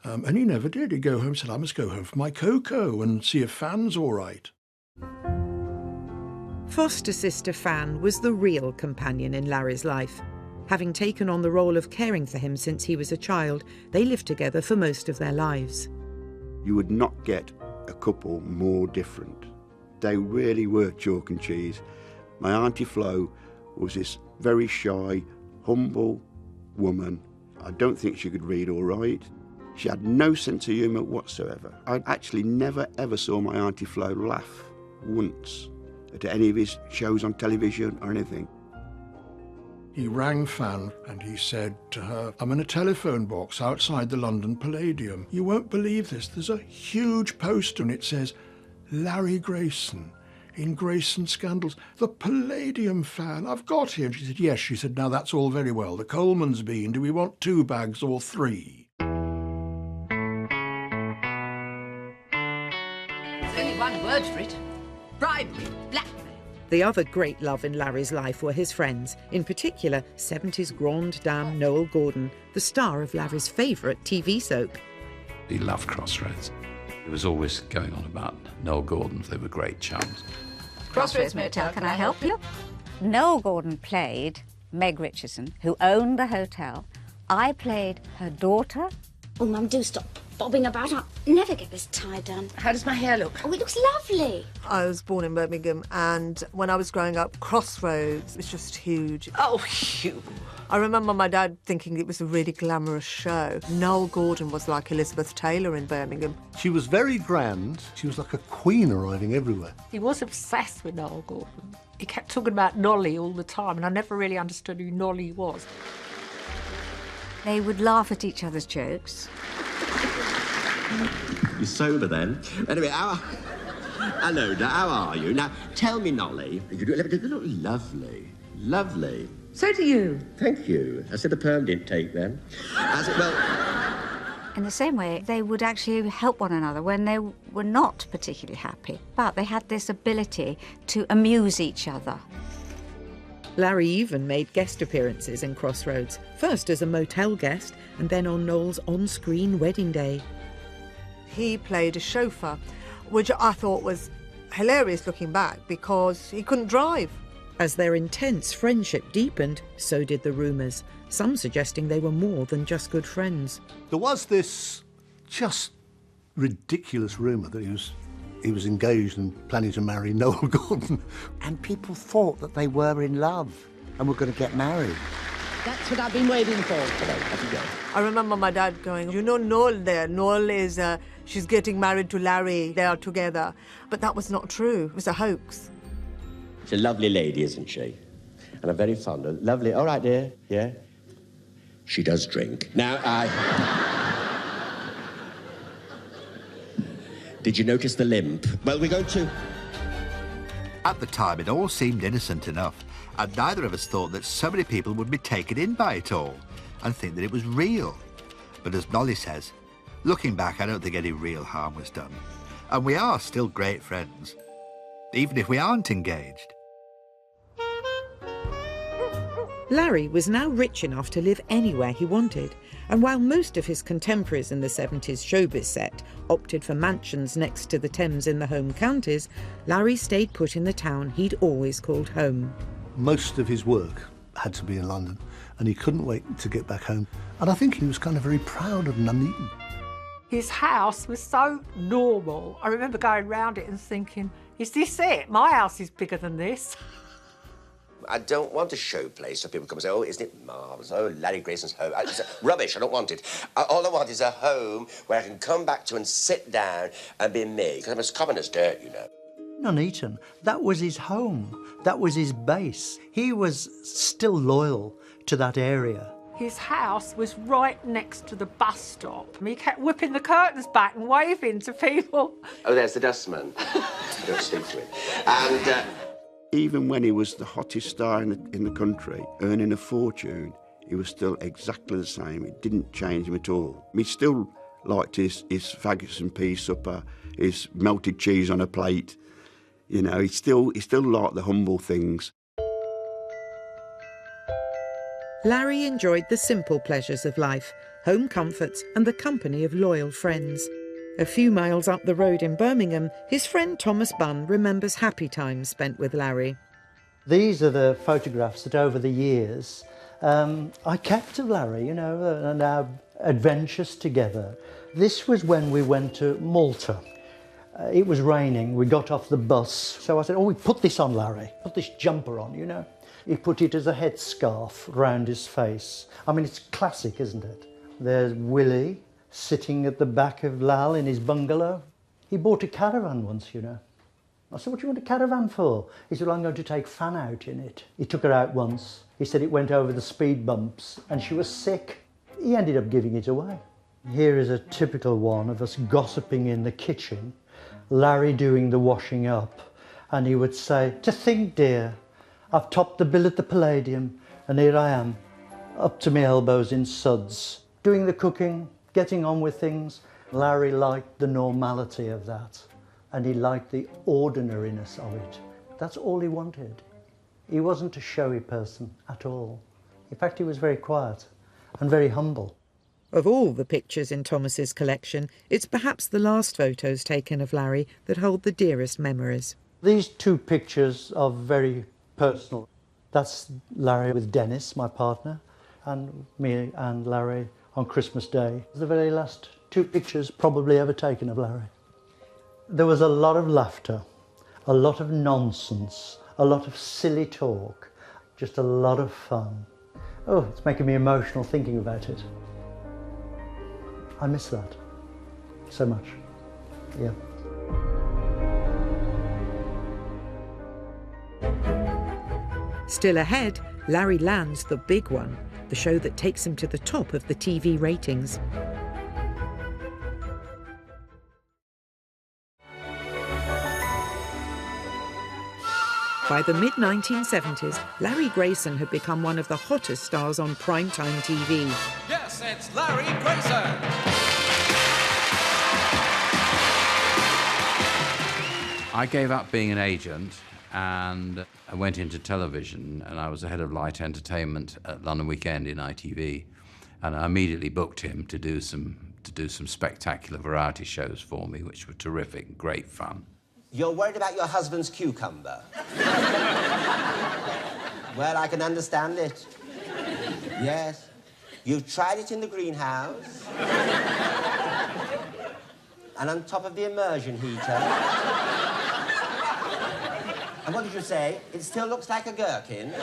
And he never did. He'd go home and said, I must go home for my cocoa and see if Fan's all right. Foster sister Fan was the real companion in Larry's life. Having taken on the role of caring for him since he was a child, they lived together for most of their lives. You would not get a couple more different They really were chalk and cheese. My Auntie Flo was this very shy, humble woman. I don't think she could read or write. She had no sense of humour whatsoever. I actually never ever saw my Auntie Flo laugh once at any of his shows on television or anything. He rang Fan and he said to her, I'm in a telephone box outside the London Palladium. You won't believe this. There's a huge poster and it says, Larry Grayson, in Grayson Scandals. The Palladium Fan, I've got here. And she said, yes. She said, now that's all very well. The Coleman's been. Do we want 2 bags or 3? There's only one word for it. Bribery, blackmail. The other great love in Larry's life were his friends, in particular 70s grande dame Noel Gordon, the star of Larry's favourite TV soap. He loved Crossroads. He was always going on about Noel Gordon. They were great chums. Crossroads Motel, can I help you? Noel Gordon played Meg Richardson, who owned the hotel. I played her daughter. Oh, Mum, do stop bobbing about. I'll never get this tie done. How does my hair look? Oh, it looks lovely. I was born in Birmingham, and when I was growing up, Crossroads was just huge. Oh, Hugh. I remember my dad thinking it was a really glamorous show. Noel Gordon was like Elizabeth Taylor in Birmingham. She was very grand. She was like a queen arriving everywhere. He was obsessed with Noel Gordon. He kept talking about Nolly all the time, and I never really understood who Nolly was. They would laugh at each other's jokes. You're sober then? Anyway, hello, now, how are you? Now, tell me, Nolly, you look lovely. Lovely. So do you. Thank you. I said the perm didn't take then. In the same way, they would actually help one another when they were not particularly happy. But they had this ability to amuse each other. Larry even made guest appearances in Crossroads, first as a motel guest and then on Noel's on-screen wedding day. He played a chauffeur, which I thought was hilarious looking back because he couldn't drive. As their intense friendship deepened, so did the rumours, some suggesting they were more than just good friends. There was this just ridiculous rumour that he was engaged and planning to marry Noel Gordon. And people thought that they were in love and were going to get married. That's what I've been waiting for. Off you go. I remember my dad going, you know Noel there. Noel is, she's getting married to Larry. They are together. But that was not true. It was a hoax. She's a lovely lady, isn't she? And I'm very fond of lovely. All right, dear. Yeah? She does drink. Now, Did you notice the limp? Well, we're going to... At the time, it all seemed innocent enough, and neither of us thought that so many people would be taken in by it all and think that it was real. But as Nolly says, looking back, I don't think any real harm was done. And we are still great friends, even if we aren't engaged. Larry was now rich enough to live anywhere he wanted, and while most of his contemporaries in the 70s Showbiz set opted for mansions next to the Thames in the home counties, Larry stayed put in the town he'd always called home. Most of his work had to be in London, and he couldn't wait to get back home. And I think he was kind of very proud of Nuneaton. His house was so normal. I remember going round it and thinking, is this it? My house is bigger than this. I don't want a show place so people come and say, oh, isn't it marvellous? Oh, Larry Grayson's home. It's rubbish, I don't want it. All I want is a home where I can come back to and sit down and be me, because I'm as common as dirt, you know. Nuneaton, that was his home. That was his base. He was still loyal to that area. His house was right next to the bus stop. He kept whipping the curtains back and waving to people. Oh, there's the dustman. Don't speak to him. And... Even when he was the hottest star in the country, earning a fortune, he was still exactly the same. It didn't change him at all. He still liked his faggots and peas supper, his melted cheese on a plate. You know, he still liked the humble things. Larry enjoyed the simple pleasures of life, home comforts and the company of loyal friends. A few miles up the road in Birmingham, his friend Thomas Bunn remembers happy times spent with Larry. These are the photographs that over the years I kept of Larry, you know, and our adventures together. This was when we went to Malta. It was raining, we got off the bus. So I said, oh, put this on, Larry. Put this jumper on, you know. He put it as a headscarf round his face. I mean, it's classic, isn't it? There's Willie sitting at the back of Lal in his bungalow. He bought a caravan once, you know. I said, what do you want a caravan for? He said, well, I'm going to take Fan out in it. He took her out once. He said it went over the speed bumps and she was sick. He ended up giving it away. Here is a typical one of us gossiping in the kitchen, Larry doing the washing up, and he would say, to think, dear, I've topped the bill at the Palladium, and here I am, up to my elbows in suds, doing the cooking, getting on with things. Larry liked the normality of that, and he liked the ordinariness of it. That's all he wanted. He wasn't a showy person at all. In fact, he was very quiet and very humble. Of all the pictures in Thomas's collection, it's perhaps the last photos taken of Larry that hold the dearest memories. These two pictures are very personal. That's Larry with Dennis, my partner, and me and Larry on Christmas Day. The very last two pictures probably ever taken of Larry. There was a lot of laughter, a lot of nonsense, a lot of silly talk, just a lot of fun. Oh, it's making me emotional thinking about it. I miss that so much, yeah. Still ahead, Larry lands the big one, the show that takes him to the top of the TV ratings. By the mid-1970s, Larry Grayson had become one of the hottest stars on primetime TV. Yes, it's Larry Grayson! I gave up being an agent and I went into television, and I was the head of light entertainment at London Weekend in ITV, and I immediately booked him to do some spectacular variety shows for me, which were terrific, great fun. You're worried about your husband's cucumber? Well, I can understand it. Yes. You've tried it in the greenhouse. And on top of the immersion heater. And what did you say? It still looks like a gherkin?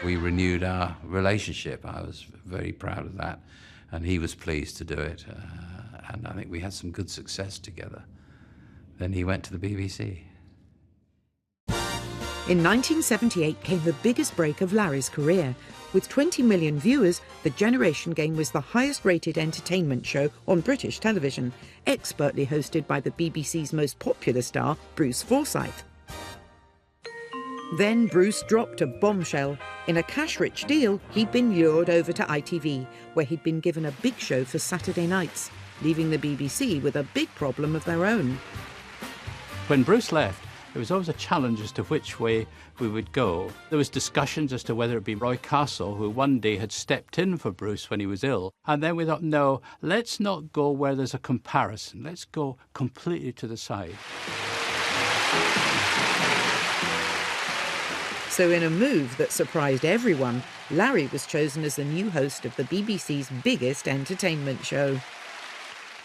We renewed our relationship. I was very proud of that, and he was pleased to do it. And I think we had some good success together. Then he went to the BBC. In 1978 came the biggest break of Larry's career. With 20 million viewers, The Generation Game was the highest-rated entertainment show on British television, expertly hosted by the BBC's most popular star, Bruce Forsyth. Then Bruce dropped a bombshell. In a cash-rich deal, he'd been lured over to ITV, where he'd been given a big show for Saturday nights, leaving the BBC with a big problem of their own. When Bruce left, there was always a challenge as to which way we would go. There was discussions as to whether it be Roy Castle, who one day had stepped in for Bruce when he was ill. And then we thought, no, let's not go where there's a comparison. Let's go completely to the side. So in a move that surprised everyone, Larry was chosen as the new host of the BBC's biggest entertainment show.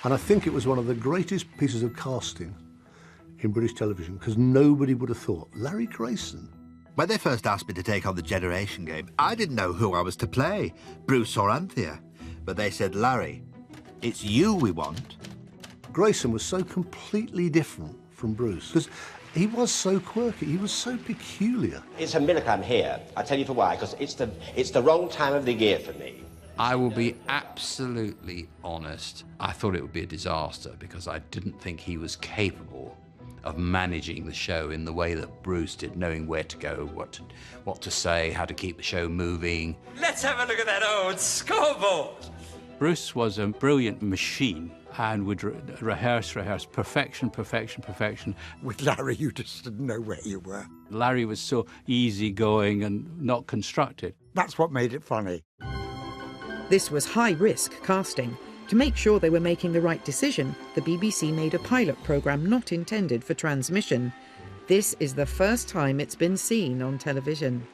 And I think it was one of the greatest pieces of casting in British television, because nobody would have thought, Larry Grayson. When they first asked me to take on the Generation Game, I didn't know who I was to play, Bruce or Anthea. But they said, Larry, it's you we want. Grayson was so completely different from Bruce, because he was so quirky, he was so peculiar. It's a miracle I'm here. I'll tell you for why, because it's the wrong time of the year for me. I will be absolutely honest. I thought it would be a disaster because I didn't think he was capable of managing the show in the way that Bruce did, knowing where to go, what to say, how to keep the show moving. Let's have a look at that old scoreboard. Bruce was a brilliant machine and would rehearse, perfection. With Larry, you just didn't know where you were. Larry was so easygoing and not constructed. That's what made it funny. This was high-risk casting. To make sure they were making the right decision, the BBC made a pilot programme not intended for transmission. This is the first time it's been seen on television.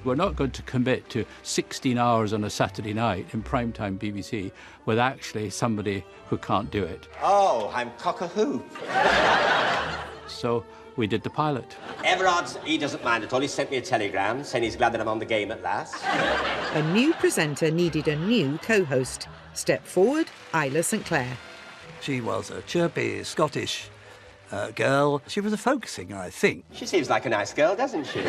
We're not going to commit to 16 hours on a Saturday night in primetime BBC with actually somebody who can't do it. Oh, I'm cock-a-hoop. So we did the pilot. Everard, he doesn't mind at all. He sent me a telegram saying he's glad that I'm on the game at last. A new presenter needed a new co-host. Step forward, Isla St Clair. She was a chirpy Scottish girl. She was a folk singer, I think. She seems like a nice girl, doesn't she?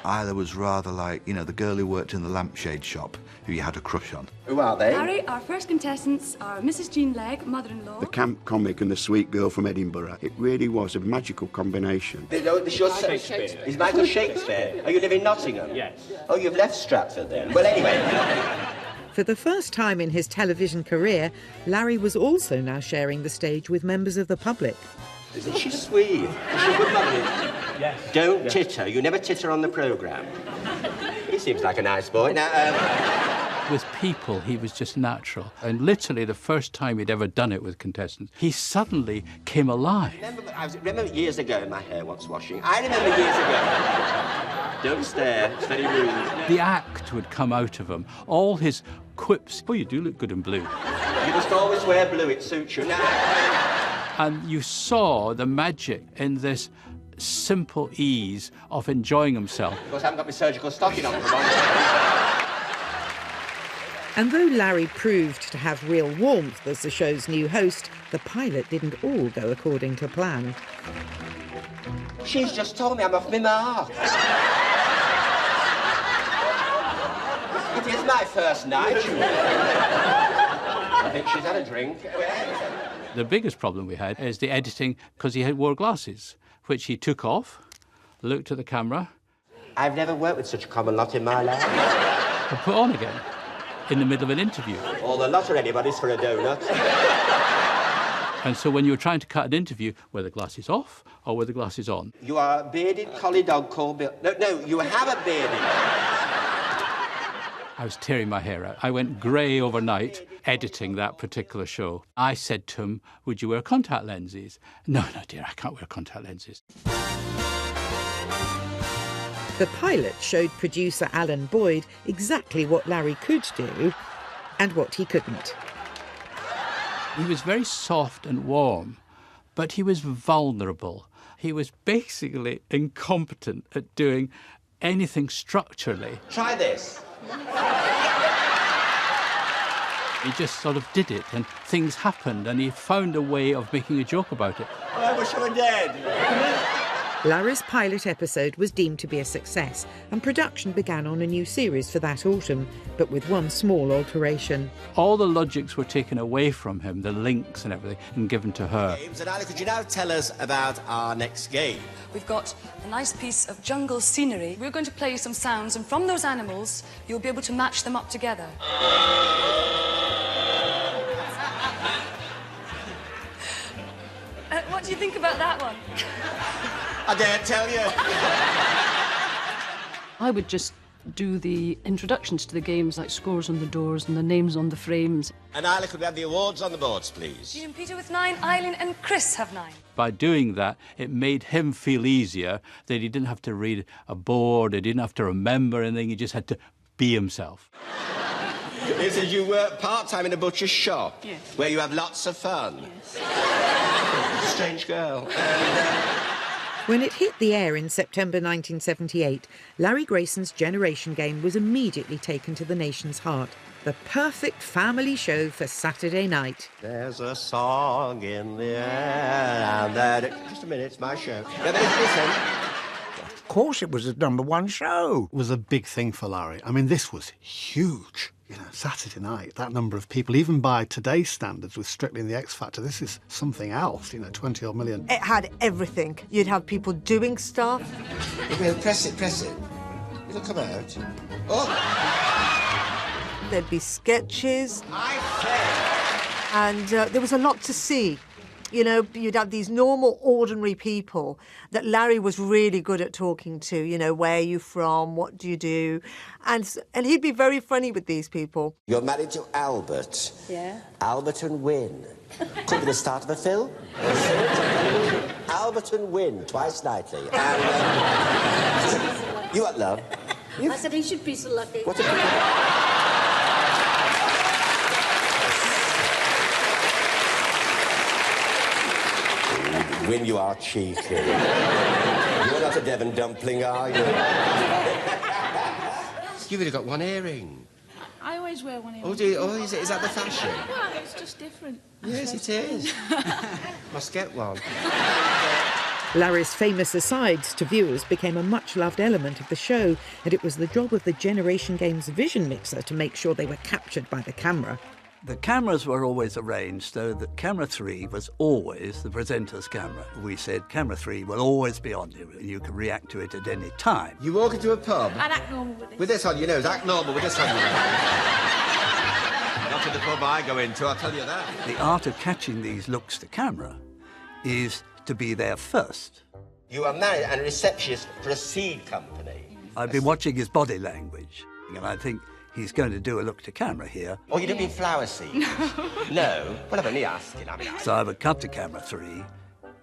Isla was rather like, you know, the girl who worked in the lampshade shop who you had a crush on. Who are they? Harry, our first contestants are Mrs. Jean Legg, mother-in-law. The camp comic and the sweet girl from Edinburgh. It really was a magical combination. This your Shakespeare. Is Michael Shakespeare? Are you live in Nottingham? Yes. Oh, you've left Stratford then. Well, anyway. For the first time in his television career, Larry was also now sharing the stage with members of the public. Isn't she sweet? Is she a good mother? Yes. Don't titter. You never titter on the programme. He seems like a nice boy. Now, With people, he was just natural. And literally the first time he'd ever done it with contestants, he suddenly came alive. remember years ago, my hair wants washing. I remember years ago. Don't stare. It's very rude. The act would come out of him. All his quips. Oh, you do look good in blue. You must always wear blue. It suits you. And you saw the magic in this simple ease of enjoying himself. Of course, I haven't got my surgical stocking on for one. And though Larry proved to have real warmth as the show's new host, the pilot didn't all go according to plan. She's just told me I'm off my mark. It is my first night. I think she's had a drink. The biggest problem we had is the editing, because he wore glasses, which he took off, looked at the camera. I've never worked with such a common lot in my life. And put on again, in the middle of an interview. All the lot of anybody's for a donut. And so when you were trying to cut an interview, were the glasses off or were the glasses on? You are a bearded collie dog called Bill. No, you have a bearded. I was tearing my hair out. I went grey overnight editing that particular show. I said to him, would you wear contact lenses? No, dear, I can't wear contact lenses. The pilot showed producer Alan Boyd exactly what Larry could do and what he couldn't. He was very soft and warm, but he was vulnerable. He was basically incompetent at doing anything structurally. Try this. He just sort of did it, and things happened, and he found a way of making a joke about it. I wish I were dead. Larry's pilot episode was deemed to be a success, and production began on a new series for that autumn, but with one small alteration. All the logics were taken away from him, the links and everything, and given to her. And Ali, could you now tell us about our next game? We've got a nice piece of jungle scenery. We're going to play you some sounds, and from those animals, you'll be able to match them up together. What do you think about that one? I daren't tell you. I would just do the introductions to the games, like scores on the doors and the names on the frames. And Isla, could we have the awards on the boards, please? Jean and Peter with 9, Eileen and Chris have 9. By doing that, it made him feel easier that he didn't have to read a board, he didn't have to remember anything, he just had to be himself. He says you work part-time in a butcher's shop? Yes. Where you have lots of fun? Yes. Strange girl. When it hit the air in September 1978, Larry Grayson's Generation Game was immediately taken to the nation's heart. The perfect family show for Saturday night. There's a song in the air and that... Just a minute, it's my show. No, listen. Of course it was a #1 show. It was a big thing for Larry. I mean, this was huge. You know, Saturday night, that number of people, even by today's standards with Strictly and the X Factor, this is something else, 20-odd million. It had everything. You'd have people doing stuff. Well, press it. It'll come out. Oh! There'd be sketches. I say! And there was a lot to see. You'd have these normal, ordinary people that Larry was really good at talking to. Where are you from? What do you do? And he'd be very funny with these people. You're married to Albert. Yeah. Albert and Win. Could be the start of a film. Albert and Win, twice nightly. And, you want love? I said he should be so lucky. What a Win, you are cheeky. You're not a Devon dumpling, are you? You've only got one earring. I always wear one earring. Oh, do you? Oh, is that the fashion? Well, it's just different. Yes, it is. Must get one. Larry's famous asides to viewers became a much-loved element of the show, and it was the job of the Generation Games vision mixer to make sure they were captured by the camera. The cameras were always arranged so that camera 3 was always the presenter's camera. We said camera 3 will always be on you, and you can react to it at any time. You walk into a pub... I'd act normal with this. With this on your nose. Act normal with this on your nose. Not to the pub I go into, I'll tell you that. The art of catching these looks to camera is to be there first. You are married and a receptionist for a seed company. I've been watching his body language, and I think he's going to do a look to camera here. Oh, you don't mean flower seeds? No. Well, I'm only asking. So I would cut to camera 3,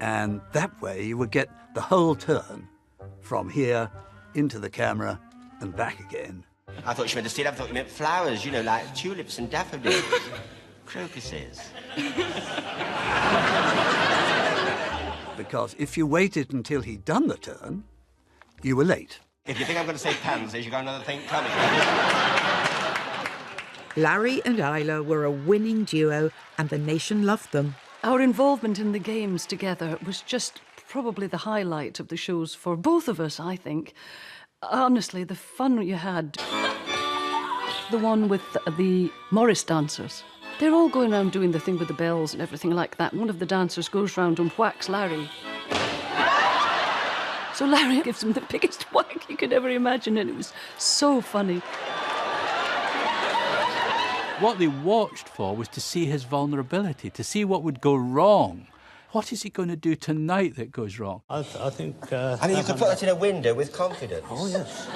and that way you would get the whole turn from here into the camera and back again. I thought you meant a seed. I thought you meant flowers, you know, like tulips and daffodils. Crocuses. Because if you waited until he'd done the turn, you were late. If you think I'm going to say pansies, you've got another thing coming. Larry and Isla were a winning duo, and the nation loved them. Our involvement in the games together was just probably the highlight of the shows for both of us, I think. Honestly, the fun you had. The one with the Morris dancers. They're all going around doing the thing with the bells and everything like that. One of the dancers goes round and whacks Larry. So Larry gives him the biggest whack you could ever imagine, and it was so funny. What they watched for was to see his vulnerability, to see what would go wrong. What is he going to do tonight that goes wrong? I think... I mean, you could put it in a window with confidence. Oh, yes.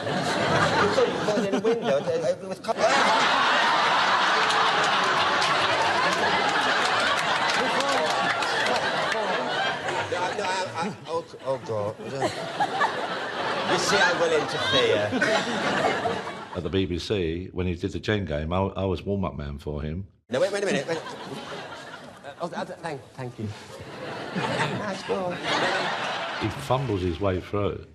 You could put it in a window with confidence. Oh, God. You see, I will interfere. At the BBC, when he did the Gen game, I was warm-up man for him. No, wait a minute. Thank you. Nice ball. He fumbles his way through,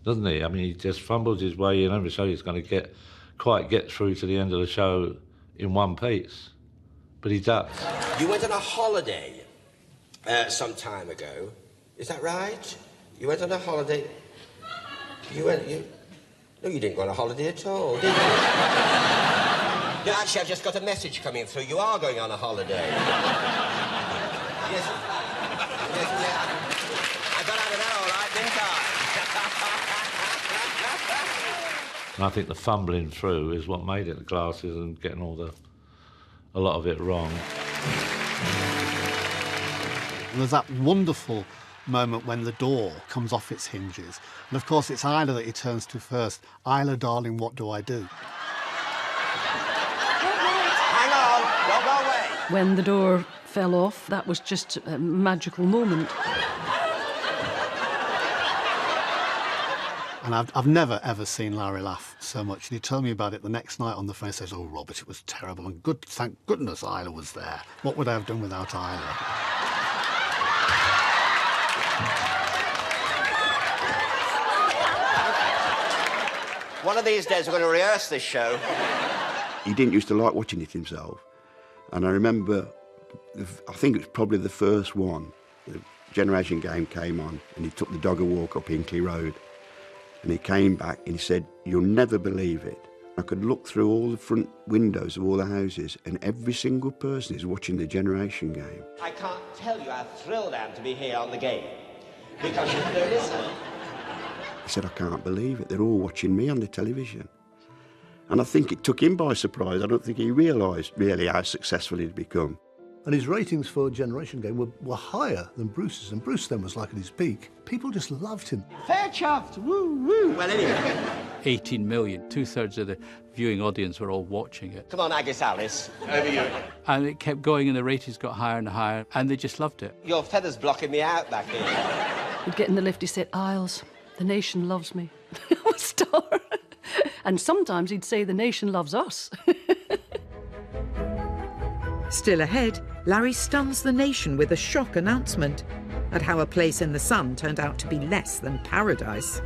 doesn't he? I mean, he just fumbles his way in every show. He's going to quite get through to the end of the show in one piece, but he does. You went on a holiday some time ago. Is that right? You went on a holiday. No, you didn't go on a holiday at all, did you? No, actually, I've just got a message coming through. You are going on a holiday. Yes. I got out of that all right, didn't I? And I think the fumbling through is what made it the glasses and getting a lot of it wrong. And there's that wonderful moment when the door comes off its hinges. And of course it's Isla that he turns to first. Isla, darling, what do I do? Hang on, don't go away. When the door fell off, that was just a magical moment. And I've never, ever seen Larry laugh so much. And he told me about it the next night on the phone. He says, oh, Robert, it was terrible. And thank goodness Isla was there. What would I have done without Isla? One of these days we're going to rehearse this show. He didn't used to like watching it himself. And I remember, I think it was probably the first one, the Generation Game came on, and he took the dog a walk up Hinkley Road. And he came back and he said, you'll never believe it. I could look through all the front windows of all the houses and every single person is watching the Generation Game. I can't tell you how thrilled I am to be here on the game. Because they're listening. He said, I can't believe it. They're all watching me on the television. And I think it took him by surprise. I don't think he realised really how successful he'd become. And his ratings for Generation Game were higher than Bruce's, and Bruce then was like at his peak. People just loved him. Fair chuffed, woo, woo. Well, anyway. 18 million, two-thirds of the viewing audience were all watching it. Come on, Agus Alice, over you. And it kept going and the ratings got higher and higher, and they just loved it. Your feather's blocking me out back here. He'd get in the lift, he said, Isles, the nation loves me. I'm a star. And sometimes he'd say, the nation loves us. Still ahead, Larry stuns the nation with a shock announcement at how a place in the sun turned out to be less than paradise.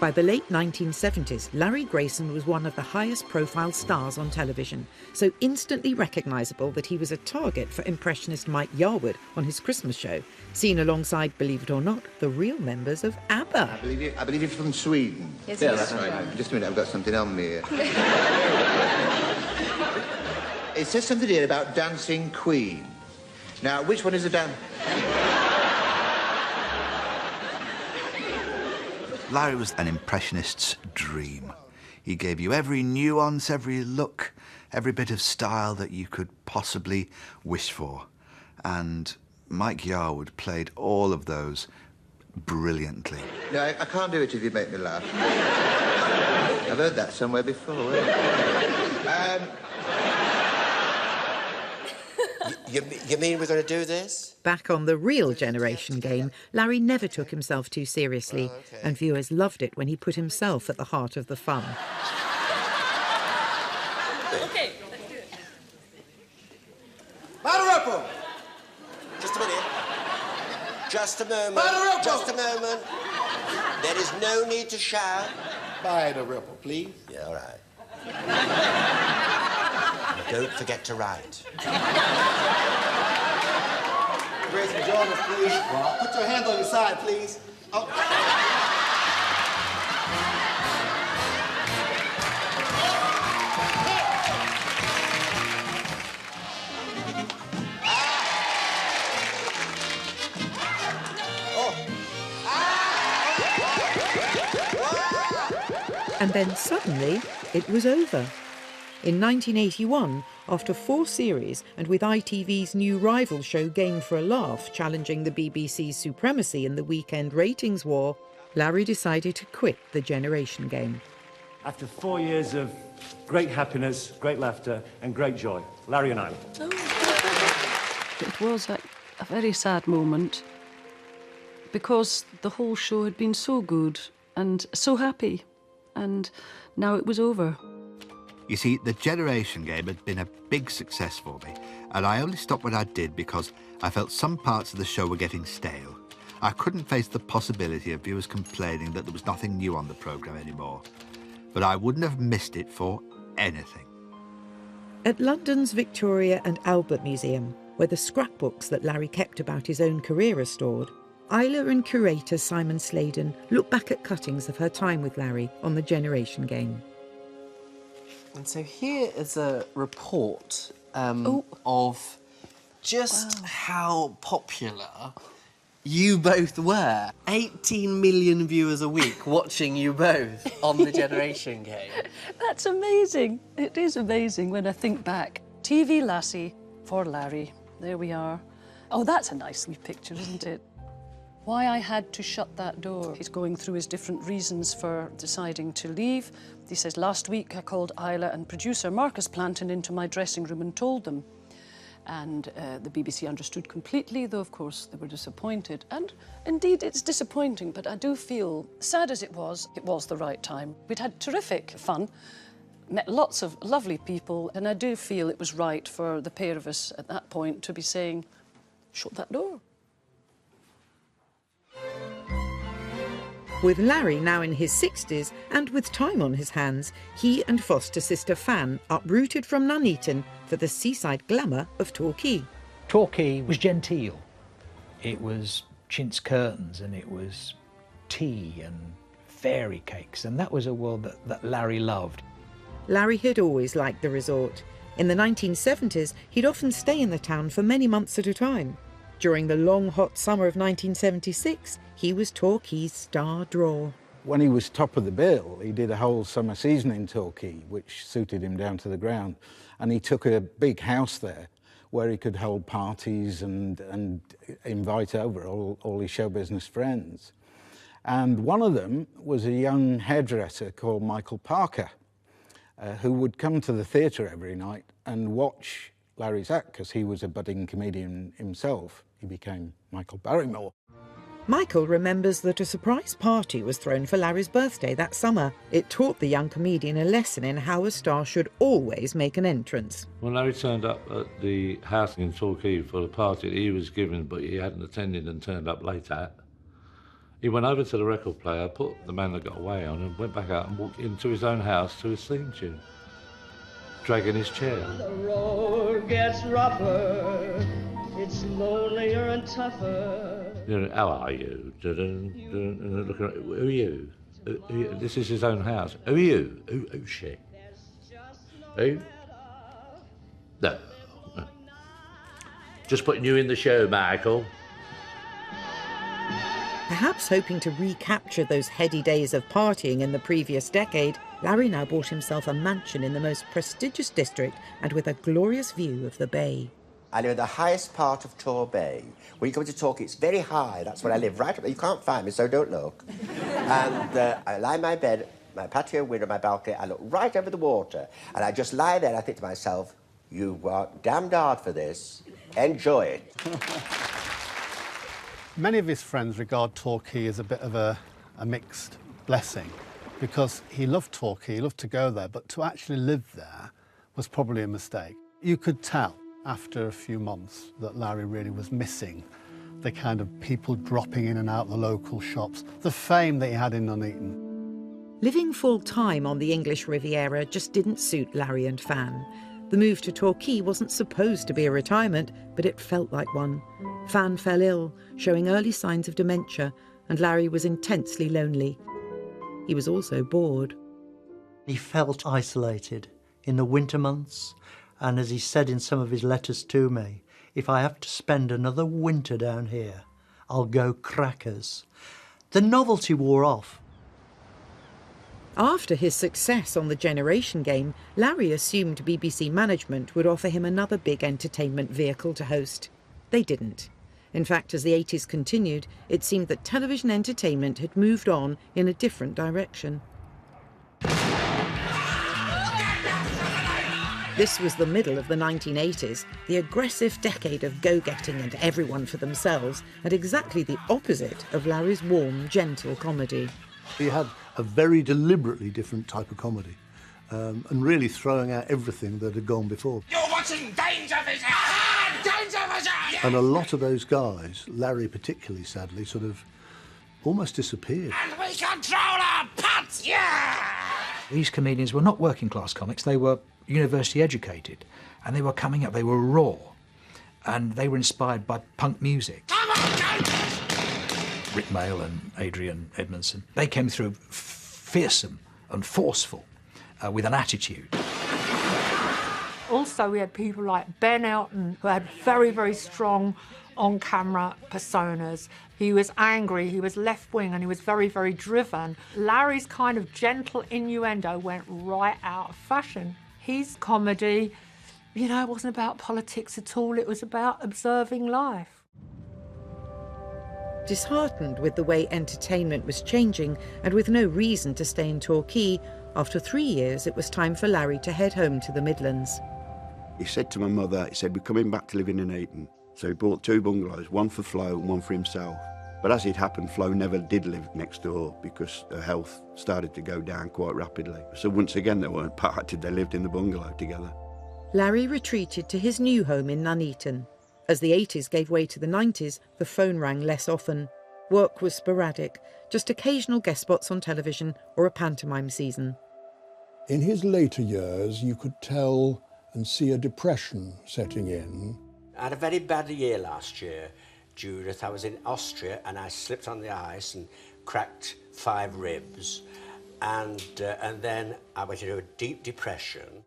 By the late 1970s, Larry Grayson was one of the highest profile stars on television, so instantly recognisable that he was a target for impressionist Mike Yarwood on his Christmas show, seen alongside, believe it or not, the real members of ABBA. I believe you're from Sweden. Yes, yeah, yes. that's right. Just a minute, I've got something on me here. It says something here about Dancing Queen. Now, which one is the dance? Larry was an impressionist's dream. He gave you every nuance, every look, every bit of style that you could possibly wish for. And Mike Yarwood played all of those brilliantly. No, I can't do it if you make me laugh. I've heard that somewhere before. You mean we're going to do this? Back on the real generation game, Larry never took himself too seriously, and viewers loved it when he put himself at the heart of the fun. Okay, let's do it. Matter Just a minute. Just a moment. Just a moment. There is no need to shout. Buy the ripple, please. Yeah, all right. Don't forget to write. Raise your jaws, please. Put your hands on your side, please. Oh. And then suddenly, it was over. In 1981, after 4 series and with ITV's new rival show Game for a Laugh challenging the BBC's supremacy in the weekend ratings war, Larry decided to quit the generation game. After 4 years of great happiness, great laughter and great joy, Larry and I. It was a very sad moment because the whole show had been so good and so happy, and now it was over. You see, the generation game had been a big success for me, and I only stopped when I did because I felt some parts of the show were getting stale. I couldn't face the possibility of viewers complaining that there was nothing new on the programme anymore. But I wouldn't have missed it for anything. At London's Victoria and Albert Museum, where the scrapbooks that Larry kept about his own career are stored, Isla and curator Simon Sladen look back at cuttings of her time with Larry on the generation game. And so here is a report of just how popular you both were. 18 million viewers a week watching you both on the generation game. That's amazing. It is amazing when I think back. TV Lassie for Larry. There we are. Oh, that's a nice wee picture, isn't it? Why I had to shut that door. He's going through his different reasons for deciding to leave. He says, last week I called Isla and producer Marcus Planton into my dressing room and told them. And the BBC understood completely, though of course they were disappointed. And indeed it's disappointing, but I do feel, sad as it was the right time. We'd had terrific fun, met lots of lovely people, and I do feel it was right for the pair of us at that point to be saying, shut that door. With Larry now in his 60s and with time on his hands, he and foster sister Fan uprooted from Nuneaton for the seaside glamour of Torquay. Torquay was genteel. It was chintz curtains and it was tea and fairy cakes, and that was a world that Larry loved. Larry had always liked the resort. In the 1970s, he'd often stay in the town for many months at a time. During the long, hot summer of 1976, he was Torquay's star draw. When he was top of the bill, he did a whole summer season in Torquay, which suited him down to the ground. And he took a big house there where he could hold parties and invite over all his show business friends. And one of them was a young hairdresser called Michael Parker, who would come to the theatre every night and watch Larry's act because he was a budding comedian himself. He became Michael Barrymore. Michael remembers that a surprise party was thrown for Larry's birthday that summer. It taught the young comedian a lesson in how a star should always make an entrance. When Larry turned up at the house in Torquay for the party that he was given but he hadn't attended and turned up late at, he went over to the record player, put The Man That Got Away on and went back out and walked into his own house to his theme tune, dragging his chair. The road gets rougher, it's lonelier and tougher. You know, how are you? And looking at, who are you? This is his own house. Who are you? Who's she? Who? No. Just putting you in the show, Michael. Perhaps hoping to recapture those heady days of partying in the previous decade, Larry now bought himself a mansion in the most prestigious district and with a glorious view of the bay. I live in the highest part of Tor Bay. When you come to Torquay, it's very high. That's where I live, right up there. You can't find me, so don't look. And I lie in my bed, my patio window, my balcony. I look right over the water. And I just lie there and I think to myself, you worked damned hard for this. Enjoy it. Many of his friends regard Torquay as a bit of a mixed blessing because he loved Torquay, he loved to go there, but to actually live there was probably a mistake. You could tell after a few months that Larry really was missing the kind of people dropping in and out the local shops, the fame that he had in Nuneaton. Living full-time on the English Riviera just didn't suit Larry and Fan. The move to Torquay wasn't supposed to be a retirement, but it felt like one. Fan fell ill, showing early signs of dementia, and Larry was intensely lonely. He was also bored. He felt isolated in the winter months, and as he said in some of his letters to me, if I have to spend another winter down here, I'll go crackers. The novelty wore off. After his success on the Generation Game, Larry assumed BBC management would offer him another big entertainment vehicle to host. They didn't. In fact, as the 80s continued, it seemed that television entertainment had moved on in a different direction. This was the middle of the 1980s, the aggressive decade of go-getting and everyone for themselves, and exactly the opposite of Larry's warm, gentle comedy. He had a very deliberately different type of comedy, and really throwing out everything that had gone before. You're watching Danger Vision! Danger Vision! And a lot of those guys, Larry particularly, sadly, sort of almost disappeared. And we control our pants, yeah! These comedians were not working-class comics, they were university educated, and they were coming up, they were raw, and they were inspired by punk music. Come on, Rick Mail and Adrian Edmondson, they came through fearsome and forceful with an attitude. Also, we had people like Ben Elton, who had very, very strong on-camera personas. He was angry, he was left-wing, and he was very, very driven. Larry's kind of gentle innuendo went right out of fashion. His comedy, you know, it wasn't about politics at all, it was about observing life. Disheartened with the way entertainment was changing and with no reason to stay in Torquay, after 3 years it was time for Larry to head home to the Midlands. He said to my mother, he said, we're coming back to living in Nuneaton. So he bought 2 bungalows, one for Flo and one for himself. But as it happened, Flo never did live next door because her health started to go down quite rapidly. So once again, they weren't parted, they lived in the bungalow together. Larry retreated to his new home in Nuneaton. As the 80s gave way to the 90s, the phone rang less often. Work was sporadic, just occasional guest spots on television or a pantomime season. In his later years, you could tell and see a depression setting in. I had a very bad year last year, Judith. I was in Austria and I slipped on the ice and cracked 5 ribs. And then I went into a deep depression.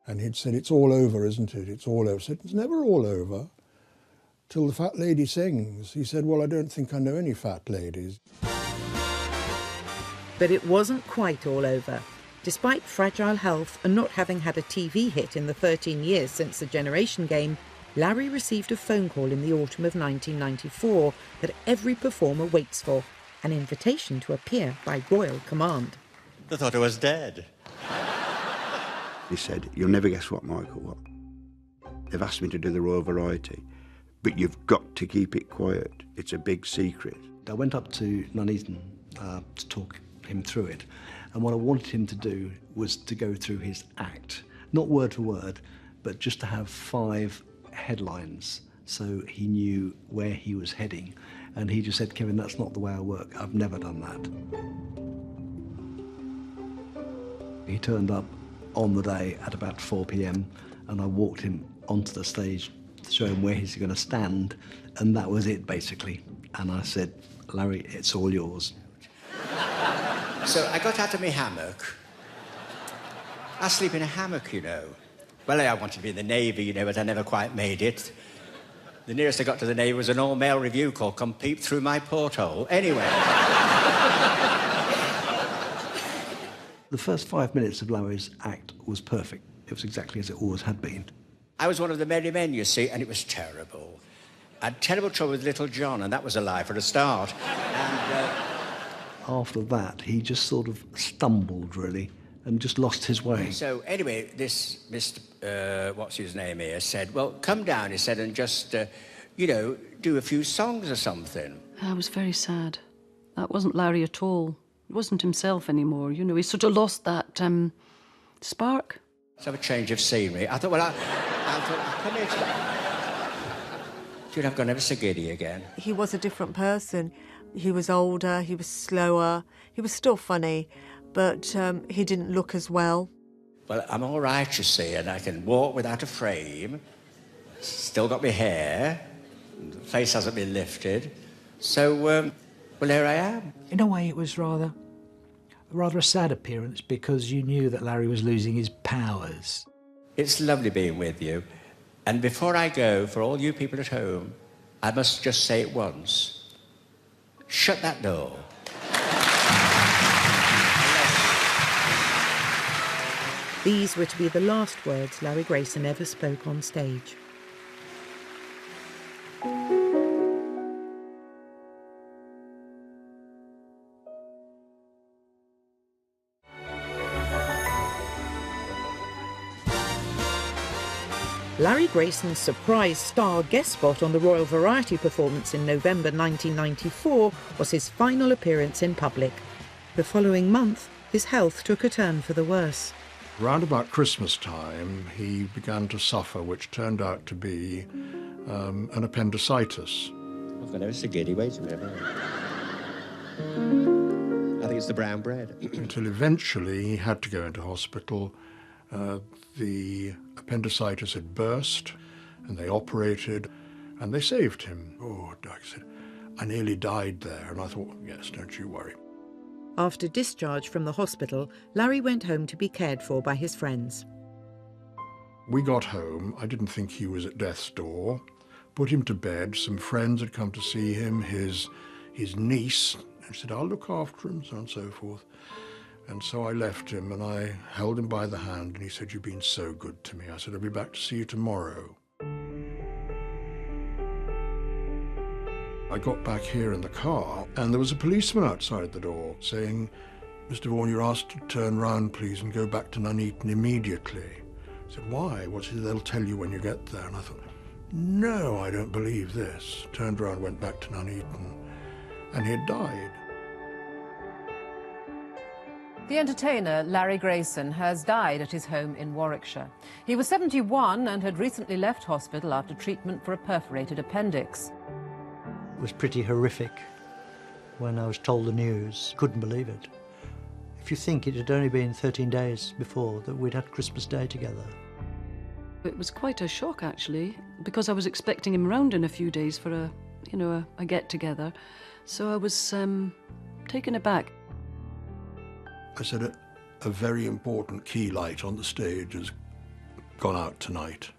And he'd said, it's all over, isn't it? It's all over. I said, it's never all over till the fat lady sings. He said, well, I don't think I know any fat ladies. But it wasn't quite all over. Despite fragile health and not having had a TV hit in the 13 years since the Generation Game, Larry received a phone call in the autumn of 1994 that every performer waits for, an invitation to appear by royal command. They thought I was dead. He said, you'll never guess what, Michael, what? They've asked me to do the Royal Variety, but you've got to keep it quiet. It's a big secret. I went up to Nuneaton to talk him through it, and what I wanted him to do was to go through his act, not word for word, but just to have 5 headlines so he knew where he was heading. And he just said, Kevin, that's not the way I work. I've never done that. He turned up on the day at about 4 p.m. and I walked him onto the stage to show him where he's going to stand, and that was it, basically. And I said, Larry, it's all yours. So I got out of my hammock. I sleep in a hammock, you know. Well, I wanted to be in the Navy, you know, but I never quite made it. The nearest I got to the Navy was an all-male review called Come Peep Through My Porthole. Anyway. The first 5 minutes of Larry's act was perfect. It was exactly as it always had been. I was one of the merry men, you see, and it was terrible. I had terrible trouble with Little John, and that was a lie for a start. And, After that, he just sort of stumbled, really, and just lost his way. So, anyway, this Mr. What's his name here said, well, come down, he said, and just, you know, do a few songs or something. I was very sad. That wasn't Larry at all. He wasn't himself anymore, you know. He sort of lost that spark. Let's have a change of scenery. I thought, well, I thought, I'll come here to... Dude, I've gone ever so giddy again. He was a different person. He was older, he was slower, he was still funny, but he didn't look as well. Well, I'm all right, you see, and I can walk without a frame. Still got my hair. The face hasn't been lifted. So, well, here I am. In a way, it was rather a sad appearance because you knew that Larry was losing his powers. It's lovely being with you. And before I go, for all you people at home, I must just say it once. Shut that door. These were to be the last words Larry Grayson ever spoke on stage. Larry Grayson's surprise star guest spot on the Royal Variety performance in November 1994 was his final appearance in public. The following month, his health took a turn for the worse. Round about Christmas time, he began to suffer, which turned out to be an appendicitis. I've got ever so giddy. Wait a minute. I think it's the brown bread. Until eventually he had to go into hospital. The appendicitis had burst, and they operated, and they saved him. Oh, Doug said, I nearly died there. And I thought, yes, don't you worry. After discharge from the hospital, Larry went home to be cared for by his friends. We got home. I didn't think he was at death's door. Put him to bed. Some friends had come to see him, his niece, and said, I'll look after him, so on and so forth. And so I left him, and I held him by the hand, and he said, you've been so good to me. I said, I'll be back to see you tomorrow. I got back here in the car, and there was a policeman outside the door saying, Mr. Vaughan, you're asked to turn round, please, and go back to Nuneaton immediately. I said, why? Well, they'll tell you when you get there. And I thought, no, I don't believe this. Turned round, went back to Nuneaton, and he had died. The entertainer, Larry Grayson, has died at his home in Warwickshire. He was 71 and had recently left hospital after treatment for a perforated appendix. It was pretty horrific when I was told the news. Couldn't believe it. If you think it had only been 13 days before that we'd had Christmas Day together. It was quite a shock, actually, because I was expecting him round in a few days for a get-together. So I was taken aback. I said, a very important key light on the stage has gone out tonight.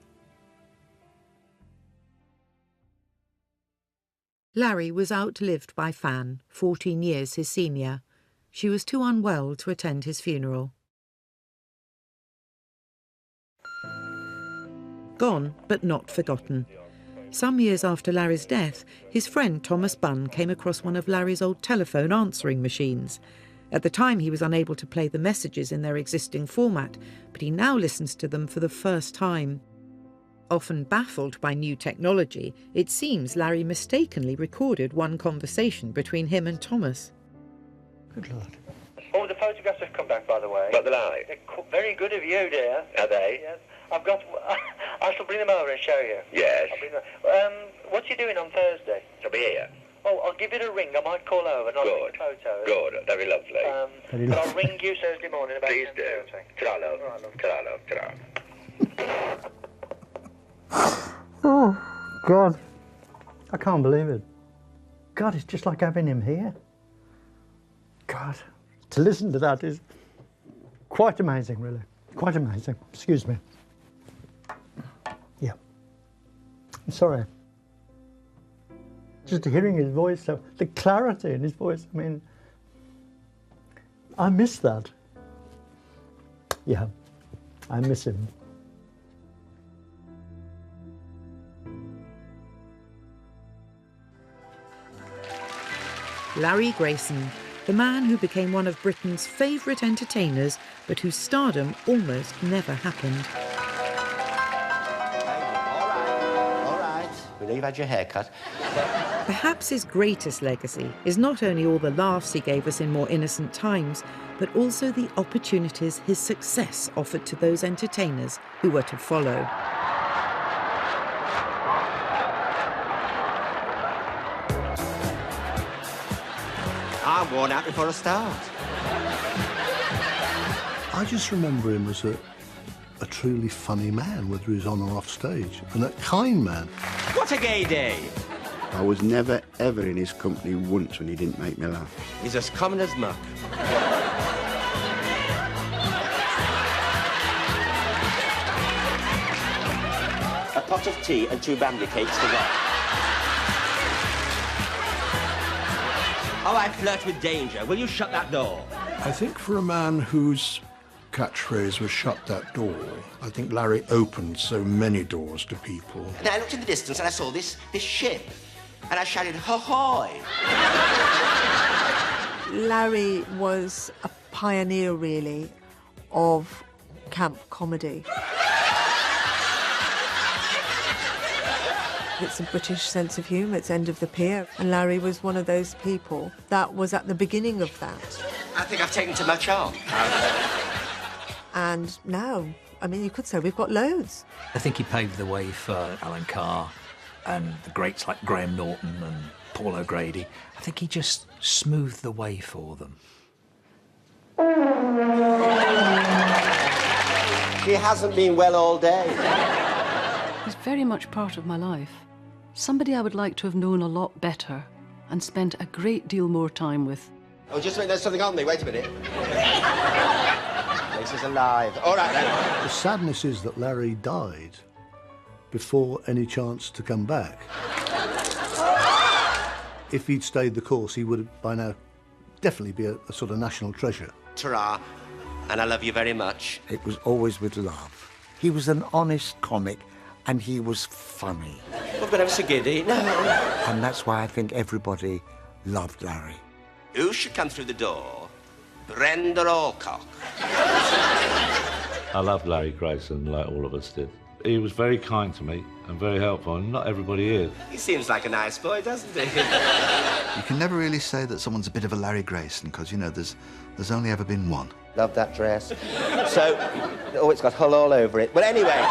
Larry was outlived by Fan, 14 years his senior. She was too unwell to attend his funeral. Gone, but not forgotten. Some years after Larry's death, his friend Thomas Bunn came across one of Larry's old telephone answering machines. At the time, he was unable to play the messages in their existing format, but he now listens to them for the first time. Often baffled by new technology, it seems Larry mistakenly recorded one conversation between him and Thomas. Good Lord. Oh, the photographs have come back, by the way. What the like? They're very good of you, dear. Are they? Yes. I shall bring them over and show you. Yes. What you doing on Thursday? I'll be here. Oh, I'll give it a ring. I might call over and I'll Good. take photos. Good. Very lovely. But I'll ring you Thursday morning about Please do. 10:30. Ta-ra, love. Ta-ra, love. Ta-ra. Oh, God. I can't believe it. God, it's just like having him here. God, to listen to that is quite amazing, really. Quite amazing. Excuse me. Yeah. I'm sorry. Just hearing his voice, so the clarity in his voice, I mean, I miss that. Yeah, I miss him. Larry Grayson, the man who became one of Britain's favourite entertainers, but whose stardom almost never happened. All right. We know you've had your hair cut. Perhaps his greatest legacy is not only all the laughs he gave us in more innocent times, but also the opportunities his success offered to those entertainers who were to follow. I'm worn out before I start. I just remember him as a truly funny man, whether he's on or off stage, and a kind man. What a gay day! I was never, ever in his company once when he didn't make me laugh. He's as common as muck. A pot of tea and 2 brandy cakes to go. Oh, I flirt with danger. Will you shut that door? I think for a man whose catchphrase was "shut that door," I think Larry opened so many doors to people. And I looked in the distance and I saw this ship. And I shouted, "Ho-hoy!" Larry was a pioneer, really, of camp comedy. It's a British sense of humour, it's end of the pier. And Larry was one of those people that was at the beginning of that. I think I've taken too much on. And now, I mean, you could say we've got loads. I think he paved the way for Alan Carr and the greats like Graham Norton and Paul O'Grady. I think he just smoothed the way for them. She hasn't been well all day. He's very much part of my life. Somebody I would like to have known a lot better and spent a great deal more time with. Oh, just wait, there's something on me. Wait a minute. This is alive. All right, then. The sadness is that Larry died before any chance to come back. If he'd stayed the course, he would by now definitely be a sort of national treasure. Ta-ra, and I love you very much. It was always with love. He was an honest comic, and he was funny. Oh, but I'm so giddy. No. And that's why I think everybody loved Larry. Who should come through the door? Brenda Alcock. I loved Larry Grayson like all of us did. He was very kind to me and very helpful, and not everybody is. He seems like a nice boy, doesn't he? You can never really say that someone's a bit of a Larry Grayson, because, you know, there's only ever been one. Love that dress. So, oh, it's got Hull all over it. But anyway,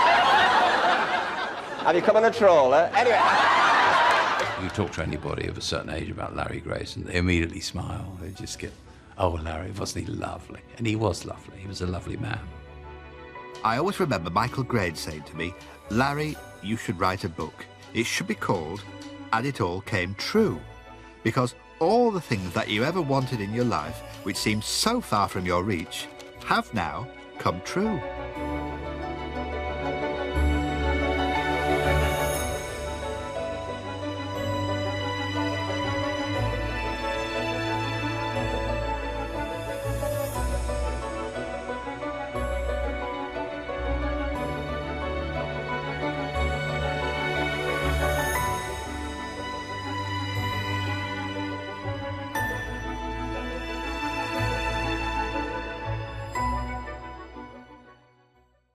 have you come on a trawler? Anyway. You talk to anybody of a certain age about Larry Grayson, they immediately smile. They just get, oh, Larry, wasn't he lovely? And he was lovely. He was a lovely man. I always remember Michael Grade saying to me, Larry, you should write a book. It should be called And It All Came True. Because all the things that you ever wanted in your life, which seemed so far from your reach, have now come true.